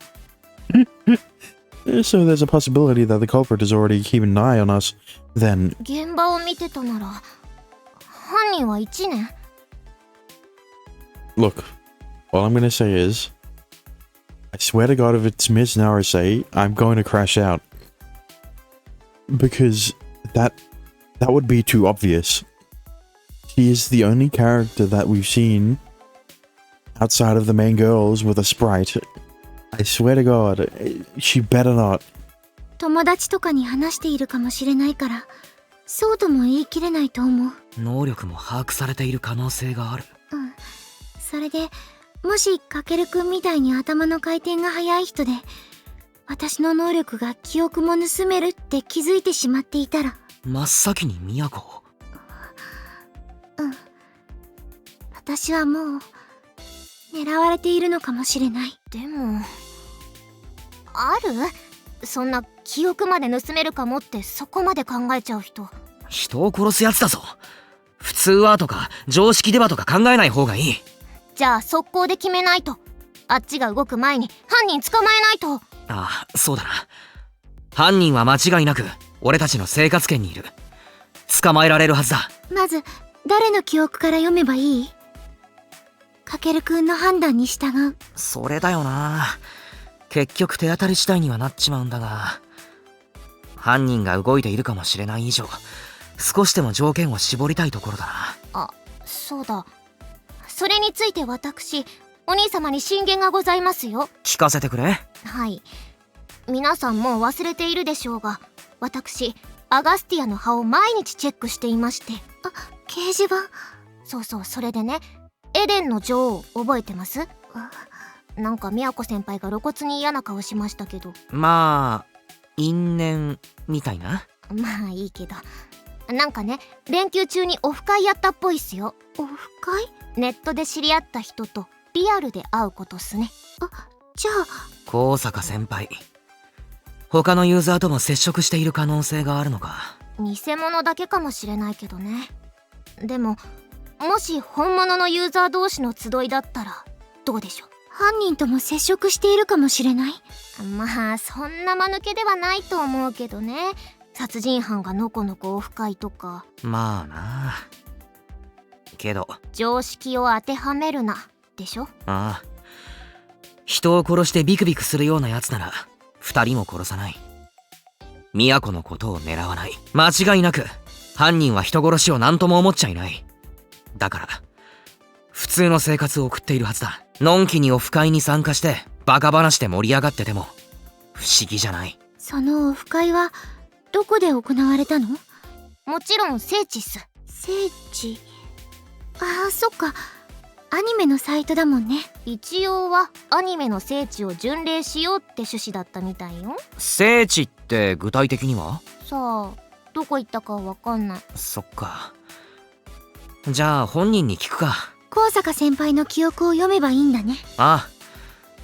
So there's a possibility that the culprit is already keeping an eye on us. Then 現場を見てたなら犯人は1年。 look, all I'm gonna say is, I swear to God, if it's Miss Naruse, I'm going to crash out because that would be too obvious. She is the only character that we've seen outside of the main girls with a sprite. I swear to God, she better not. 友達とかに話しているかもしれないからそうとも言い切れないと思う。能力も把握されている可能性がある。それでもしかけるくんみたいに頭の回転が速い人で私の能力が記憶も盗めるって気づいてしまっていたら。真っ先に都を。私はもう狙われているのかもしれない。でもある？そんな記憶まで盗めるかもってそこまで考えちゃう人。人を殺すやつだぞ。普通はとか常識ではとか考えない方がいい。じゃあ速攻で決めないと。あっちが動く前に犯人捕まえないと。ああ、そうだな。犯人は間違いなく俺たちの生活圏にいる。捕まえられるはずだ。まず誰の記憶から読めばいい？かけるくんの判断に従う。それだよな。結局手当たり次第にはなっちまうんだが、犯人が動いているかもしれない以上少しでも条件を絞りたいところだな。あ、そうだ。それについて私お兄様に進言がございますよ。聞かせてくれ。はい。皆さんもう忘れているでしょうが、私アガスティアの葉を毎日チェックしていまして。掲示板。そうそう、それでね、エデンの女王覚えてます？なんか宮子先輩が露骨に嫌な顔しましたけど。まあ因縁みたいな。まあいいけど、なんかね、連休中にオフ会やったっぽいっすよ。オフ会？ネットで知り合った人とリアルで会うことっすね。じゃあ、高坂先輩、他のユーザーとも接触している可能性があるのか。偽物だけかもしれないけどね。でももし本物のユーザー同士の集いだったらどうでしょう。犯人とも接触しているかもしれない。まあそんな間抜けではないと思うけどね。殺人犯がのこのこオフ会とか。まあな。けど常識を当てはめるなでしょ。ああ、人を殺してビクビクするようなやつなら2人も殺さない。都のことを狙わない。間違いなく犯人は人殺しを何とも思っちゃいない。だから普通の生活を送っているはずだ。のんきにオフ会に参加してバカ話で盛り上がってても不思議じゃない。そのオフ会はどこで行われたの？もちろん聖地っす。聖地。ああ、そっか。アニメのサイトだもんね。一応はアニメの聖地を巡礼しようって趣旨だったみたいよ。聖地って具体的には？さあ、どこ行ったかわかんない。そっか。じゃあ本人に聞くか。高坂先輩の記憶を読めばいいんだね。ああ、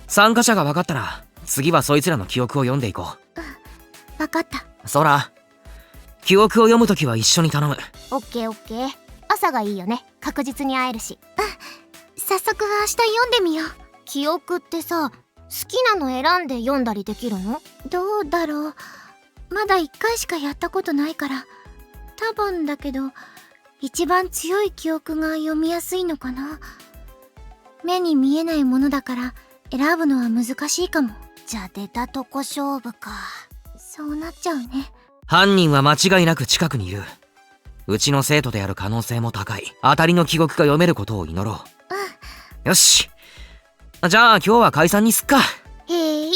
参加者が分かったら次はそいつらの記憶を読んでいこわかった。う。そら、記憶を読むときは一緒に頼む。オッケーオッケー。朝がいいよね。確実に会えるし。早速明日読んでみよう。記憶ってさ、好きなの選んで読んだりできるの？どうだろう。まだ1回しかやったことないから。多分だけど、一番強い記憶が読みやすいのかな。目に見えないものだから選ぶのは難しいかも。じゃあ出たとこ勝負か。そうなっちゃうね。犯人は間違いなく近くにいる。うちの生徒である可能性も高い。当たりの記憶が読めることを祈ろう。よし。じゃあ今日は解散にすっか。へい。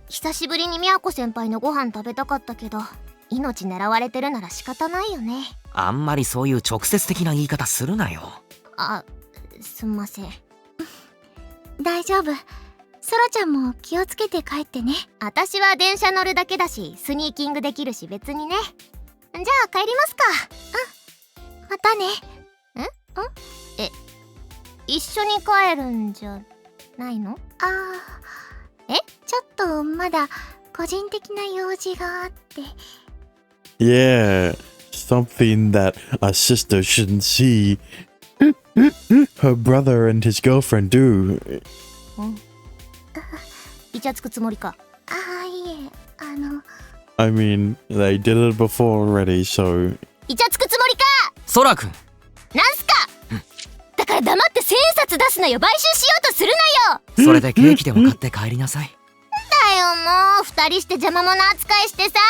久しぶりに宮子先輩のご飯食べたかったけど、命狙われてるなら仕方ないよね。あんまりそういう直接的な言い方するなよ。あ、すんません。大丈夫。ソラちゃんも気をつけて帰ってね。私は電車乗るだけだし、スニーキングできるし別にね。じゃあ帰りますか。またね。一緒に帰るんじゃないの？ちょっとまだ個人的な用事があって。Yeah, something that a sister shouldn't see her brother and his girlfriend do. イチャつくつもりか。いえ、I mean, they did it before already, so... イチャつくつもりか。ソラ君。なんすか。だから黙って1000円札出すなよ。買収しようとするなよ。それでケーキでも買って帰りなさい。だよもう2人して邪魔者扱いしてさ。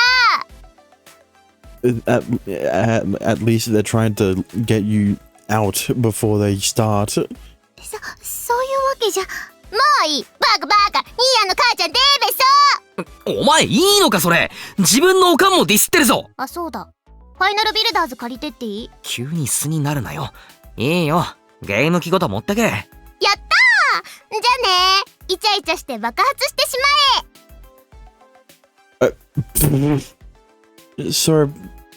At least they're trying to get you out before they start. そういうわけじゃ。もういい。バカバカ。ニーヤの母ちゃんデーベソ。お前いいのかそれ。自分のおかんもディスってるぞ。あ、そうだ。ファイナルビルダーズ借りてっていい？急に素になるなよ。いいよ。ゲーム機ごと持ってけ。やったー。じゃあねー。イチャイチャして爆発してしまえ。Sora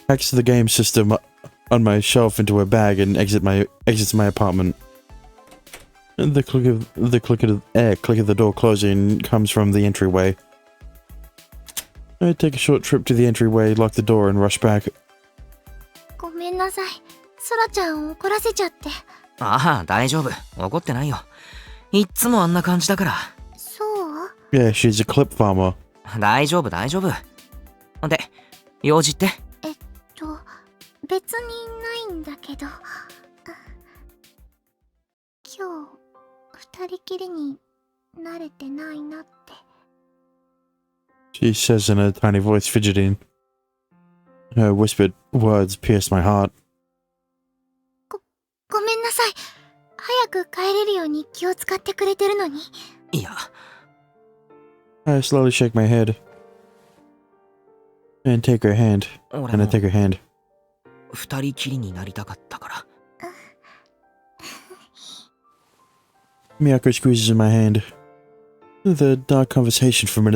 packs the game system on my shelf into a bag and exits my apartment. The click of the door closing comes from the entryway. I take a short trip to the entryway, lock the door, and rush back. ごめんなさい。ソラちゃんを怒らせちゃって。ああ、大丈夫。怒ってないよ。いっつもあんな感じだから。そう？ Yeah, she's a clip farmer. 大丈夫、大丈夫。で、用事って？別にないんだけど。今日、二人きりに慣れてないなって。She says in a tiny voice, fidgeting. Her whispered words pierced my heart. ごめんなさい。早く帰れるように気を使ってくれてるのに。いや。I slowly shake my head. And take her hand. 俺 And I も take her hand. 二人きりになりたかったから。Miyako squeezes in my hand. The dark conversation from a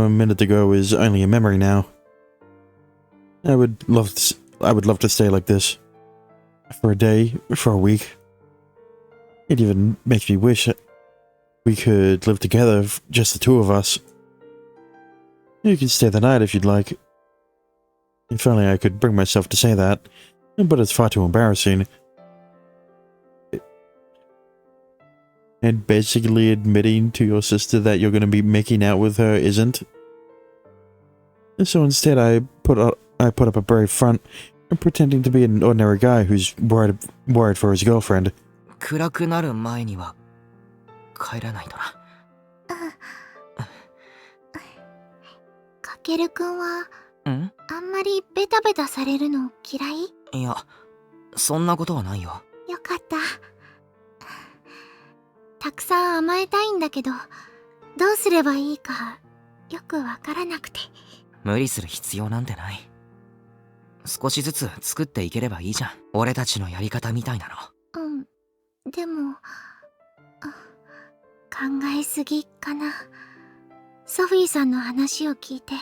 minute ago is only a memory now. I would love to stay like this. For a day, for a week. It even makes me wish we could live together, just the two of us. You can stay the night if you'd like. If only I could bring myself to say that, but it's far too embarrassing. And basically admitting to your sister that you're going to be making out with her isn't. So instead I put up a brave front, pretending to be an ordinary guy who's worried for his girlfriend. 暗くなる前には帰らないとな。かけるくんはん？あんまりベタベタされるの嫌い？いや、そんなことはないよ。よかった。たくさん甘えたいんだけど、どうすればいいかよくわからなくて。無理する必要なんてない。少しずつ作っていければいいじゃん。俺たちのやり方みたいなの。うん。でも、考えすぎかな。ソフィーさんの話を聞いて、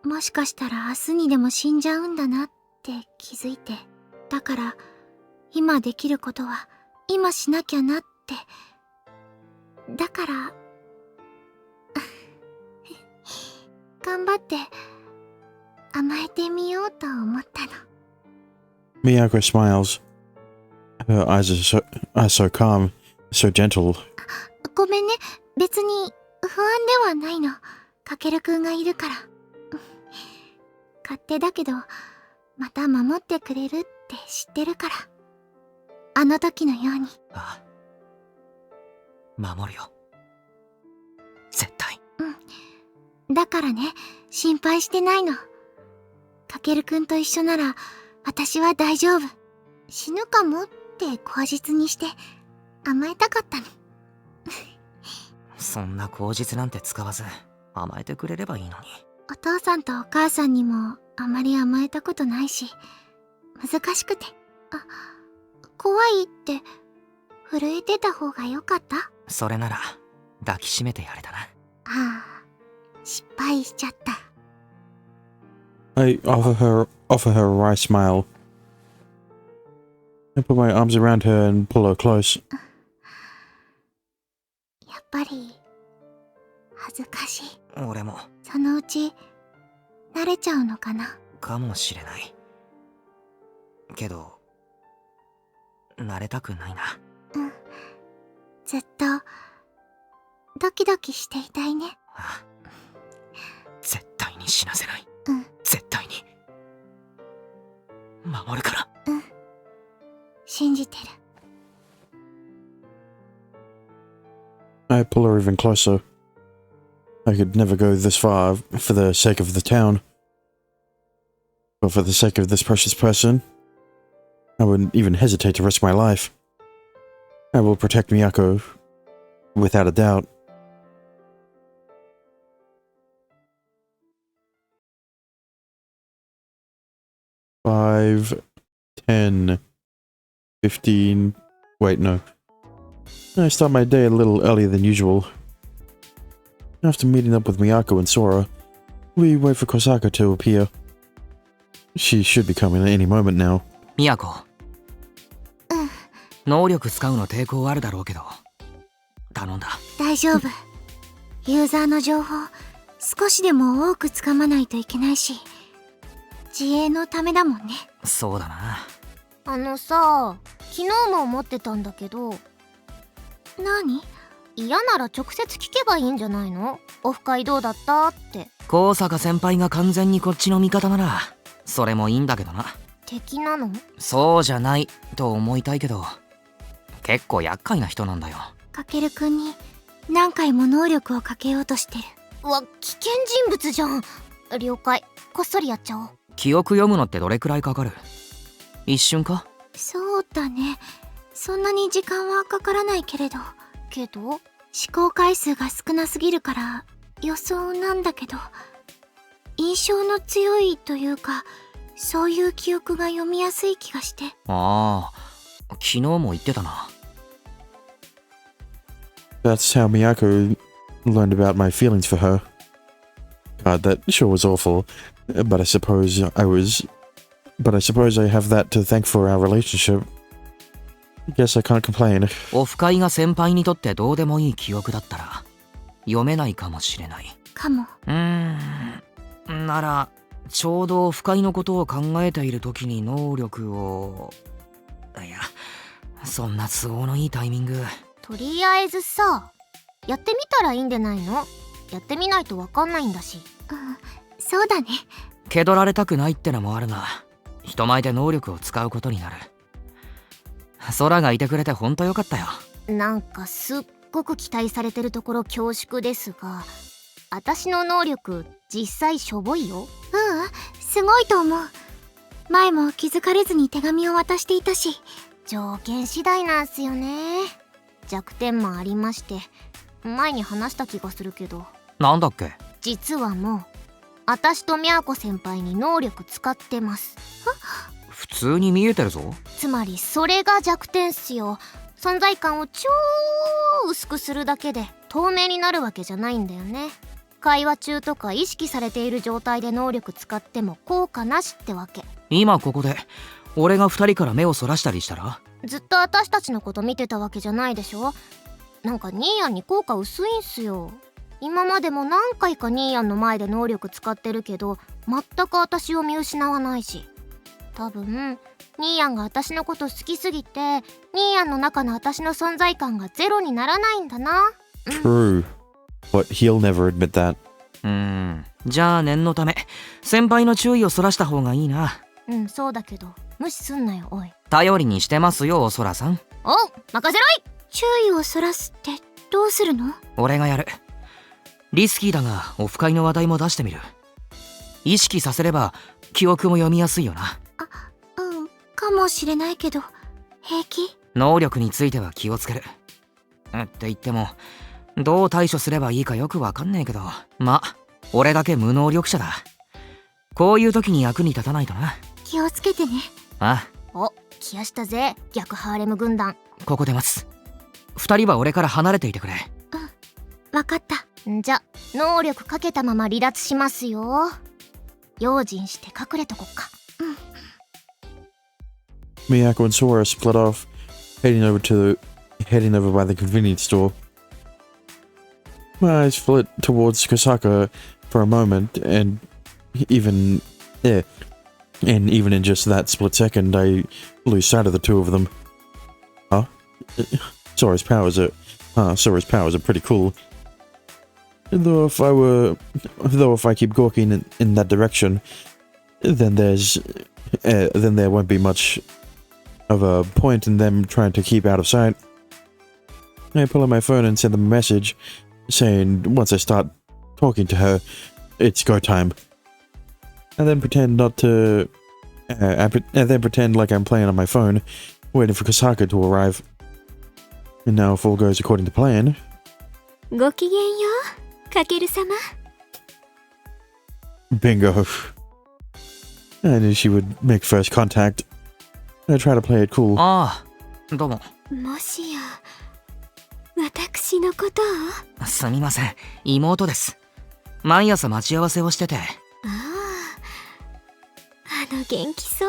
もしかしたら明日にでも死んじゃうんだなって気づいて。だから、今できることは今しなきゃなって。だから、頑張って甘えてみようと思ったの。Miyako smiles. Her eyes are so calm, so gentle. ごめんね。別に不安ではないの。かけるくんがいるから。勝手だけど、また守ってくれるって知ってるから。あの時のように。ああ。守るよ。絶対。うん。だからね、心配してないの。かけるくんと一緒なら、私は大丈夫。死ぬかもって口実にして甘えたかったの。そんな口実なんて使わず甘えてくれればいいのに。お父さんとお母さんにもあまり甘えたことないし、難しくて。怖いって震えてた方が良かった？それなら抱きしめてやれたな。失敗しちゃった。I offer her a wry smile. I put my arms around her and pull her close. やっぱり恥ずかしい。俺も。そのうち慣れちゃうのかな。かもしれない。けど慣れたくないな。ずっとドキドキしていたいね。絶対に死なせない。うん。絶対に守るから。信じてる。I pull her even closer. I could never go this far for the sake of the town. But for the sake of this precious person, I wouldn't even hesitate to risk my life. I will protect Miyako, without a doubt. Five, 10, 15... Wait, no. I start my day a little earlier than usual. After meeting up with Miyako and Sora, we wait for Kosaka to appear. She should be coming at any moment now. ミヤコ。能力使うの抵抗あるだろうけど頼んだ。大丈夫。ユーザーの情報少しでも多くつかまないといけないし、自衛のためだもんね。そうだな。さ、昨日も思ってたんだけど。何？嫌なら直接聞けばいいんじゃないの？オフ会どうだったって。高坂先輩が完全にこっちの味方ならそれもいいんだけどな。敵なの？そうじゃないと思いたいけど結構厄介な人なんだよ。かけるくんに何回も能力をかけようとしてる。危険人物じゃん。了解。こっそりやっちゃおう。記憶読むのってどれくらいかかる？一瞬か？そうだね。そんなに時間はかからないけれど。思考回数が少なすぎるから予想なんだけど、印象の強いというか、そういう記憶が読みやすい気がして。ああ、昨日も言ってたな。That's how Miyako learned about my feelings for her. God, that sure was awful. But I suppose I have that to thank for our relationship. Guess I can't complain. オフ会が先輩にとってどうでもいい記憶だったら読めないかもしれない。かも。ならちょうどオフ会のことを考えている時に能力を、いや、そんな都合のいいタイミング。とりあえずさ、やってみたらいいんでないの？やってみないとわかんないんだし。そうだね。気取られたくないってのもあるが、人前で能力を使うことになる。空がいてくれてほんとよかったよ。なんかすっごく期待されてるところ恐縮ですが、私の能力実際しょぼいよ。すごいと思う。前も気づかれずに手紙を渡していたし。条件次第なんすよね。弱点もありまして、前に話した気がするけど。なんだっけ？実はもう私とみやこ先輩に能力使ってます。普通に見えてるぞ。つまりそれが弱点っすよ。存在感を超薄くするだけで透明になるわけじゃないんだよね。会話中とか意識されている状態で能力使っても効果なしってわけ。今ここで俺が2人から目をそらしたりしたら？ずっと私たちのこと見てたわけじゃないでしょ。なんかニーヤンに効果薄いんすよ。今までも何回かニーヤンの前で能力使ってるけど、全く私を見失わないし。多分ニーヤンが私のこと好きすぎて、ニーヤンの中の私の存在感がゼロにならないんだな。True. But he'll never admit that. じゃあ念のため先輩の注意をそらした方がいいな。そうだけど無視すんなよ、おい。頼りにしてますよ、空さん。おう、任せろい。注意をそらすってどうするの？俺がやる。リスキーだがオフ会の話題も出してみる。意識させれば記憶も読みやすいよな。かもしれないけど、平気？能力については気をつける。って言ってもどう対処すればいいかよくわかんねえけど、ま、俺だけ無能力者だ。こういう時に役に立たないとな。気をつけてね。お、来やしたぜ、逆ハーレム軍団。ここで待つ。2人は俺から離れていてくれ。わかった。じゃ、能力かけたまま離脱しますよ。用心して隠れとこっか。Miyako and Sora split off, heading over by the convenience store. My eyes flit towards Kosaka for a moment, and even in just that split second, I lose sight of the two of them. Sora's powers are pretty cool. Though if I keep gawking in that direction, then there won't be much of a point in them trying to keep out of sight. I pull out my phone and send them a message saying once I start talking to her, it's go time. And then pretend like I'm playing on my phone, waiting for Kosaka to arrive. And now if all goes according to plan. ごきげんよう、かける様。 Bingo. I knew she would make first contact. I try to play it cool. ああ、どうも。もしや私のことを？すみません、妹です。毎朝待ち合わせをしてて。元気そう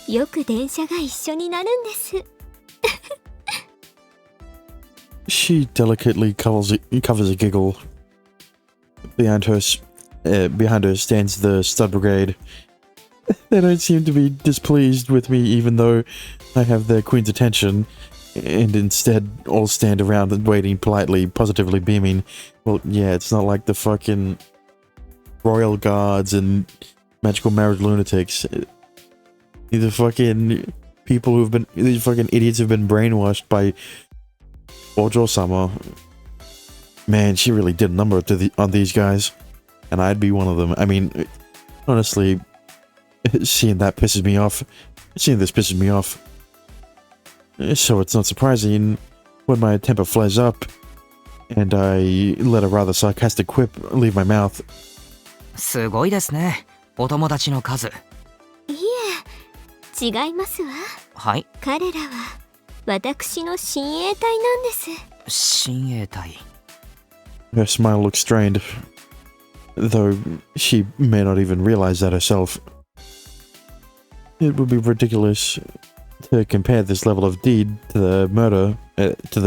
な。よく電車が一緒になるんです。She delicately covers a giggle. Behind her stands the stud brigade. They don't seem to be displeased with me even though I have their queen's attention, and instead all stand around and waiting politely, positively beaming. Well, yeah, it's not like the fucking royal guards and magical marriage lunatics. These are fucking these fucking idiots who've been brainwashed by Ojo-sama. Man, she really did a number on these guys. And I'd be one of them. I mean, honestly, seeing this pisses me off. So it's not surprising when my temper flares up and I let a rather sarcastic quip leave my mouth. すごいですね、お友達の数。いえ、違いますわ。はい。彼らは私の親衛隊なんです。親衛隊。 Her smile looks strained, though she may not even realize that herself. It would be ridiculous to compare this level of deed to the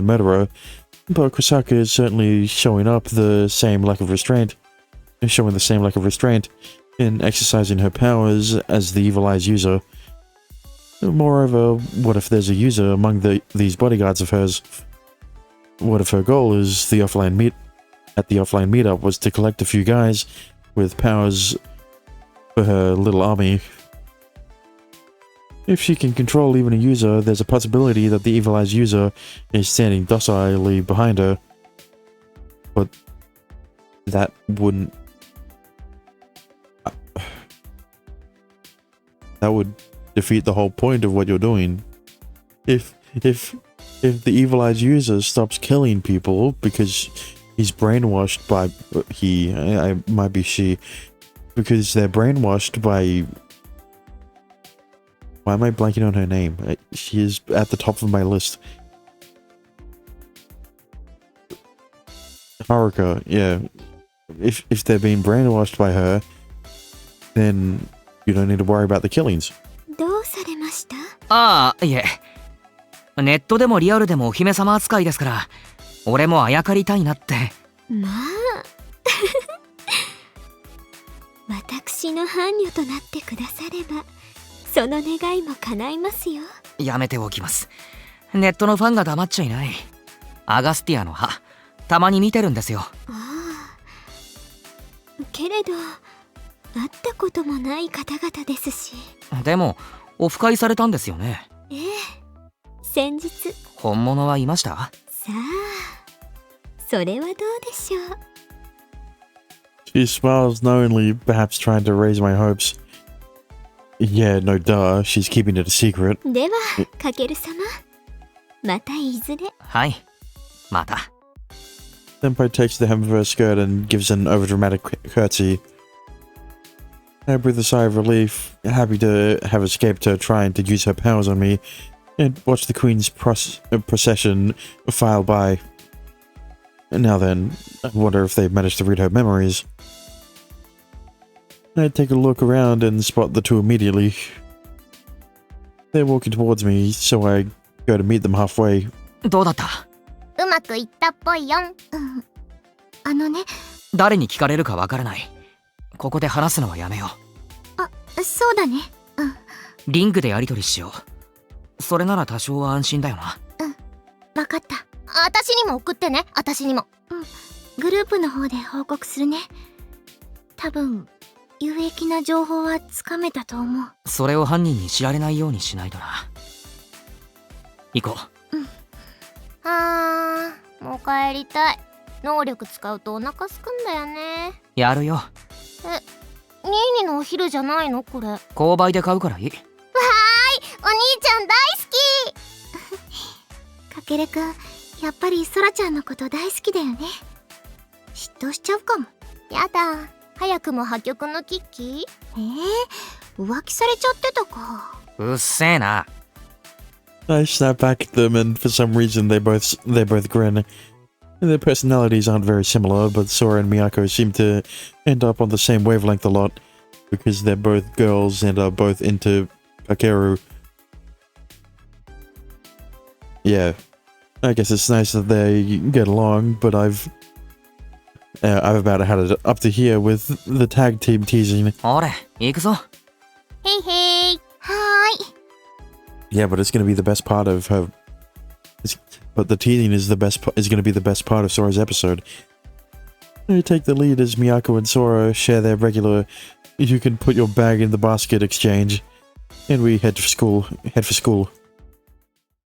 murderer, but Kusaka is certainly showing the same lack of restraint in exercising her powers as the Evil Eye's user. Moreover, what if there's a user among these bodyguards of hers? What if her goal is the offline meetup was to collect a few guys with powers for her little army? If she can control even a user, there's a possibility that the Evil Eye's user is standing docilely behind her. But that wouldn't... that would defeat the whole point of what you're doing. If the Evil Eye's user stops killing people because he's brainwashed by... it might be she. Because they're brainwashed by... Why am I blanking on her name? She is at the top of my list. Haruka, yeah. If they're being brainwashed by her, then you don't need to worry about the killings. どうされました？ああ、いえ。ネットでもリアルでもお姫様扱いですから、俺もあやかりたいなって。まあ私の伴侶となってくださればその願いも叶いますよ。やめておきます。ネットのファンが黙っちゃいない。アガスティアの歯、たまに見てるんですよ。ああ、けれど会ったこともない方々ですし。でもオフ会されたんですよね。ええ、先日。本物はいました？さあ、それはどうでしょう。She smiles knowingly, perhaps trying to raise my hopes. Yeah, no duh, she's keeping it a secret. では、かける様、またいずれ。はい、また。Senpai takes the hem of her skirt and gives an overdramatic curtsy. I breathe a sigh of relief, happy to have escaped her trying to use her powers on me, and watch the Queen's procession file by. And now then, I wonder if they've managed to read her memories. I take a look around and spot the two immediately. They're walking towards me, so I go to meet them halfway. どうだった？うまくいったっぽいよん。あのね。誰に聞かれるかわからない。ここで話すのはやめよう。あ、そうだね。うん。リングでやり取りしよう。それなら多少は安心だよな。うん。わかった。私にも送ってね。私にも。うん。グループの方で報告するね。多分有益な情報はつかめたと思う。それを犯人に知られないようにしないとな。行こう。うん。もう帰りたい。能力使うとお腹すくんだよね。やるよ。ニーニのお昼じゃないのこれ？購買で買うからいい。わーい、お兄ちゃん大好き。かけるくん、やっぱりソラちゃんのこと大好きだよね。嫉妬しちゃうかも。やだ、早くも破局の危機？浮気されちゃってたか。うっせえな。I snap back at them, and for some reason they both grin. Their personalities aren't very similar, but Sora and Miyako seem to end up on the same wavelength a lot, because they're both girls and are both into Kakeru. Yeah, I guess it's nice that they get along, but I've about had it up to here with the tag team teasing. ほれ、行くぞ。へいへい。はーい。Yeah, but it's going to be the best part of her. But the teasing is going to be the best part of Sora's episode. I take the lead as Miyako and Sora share their regular "you can put your bag in the basket" exchange, and we head for school.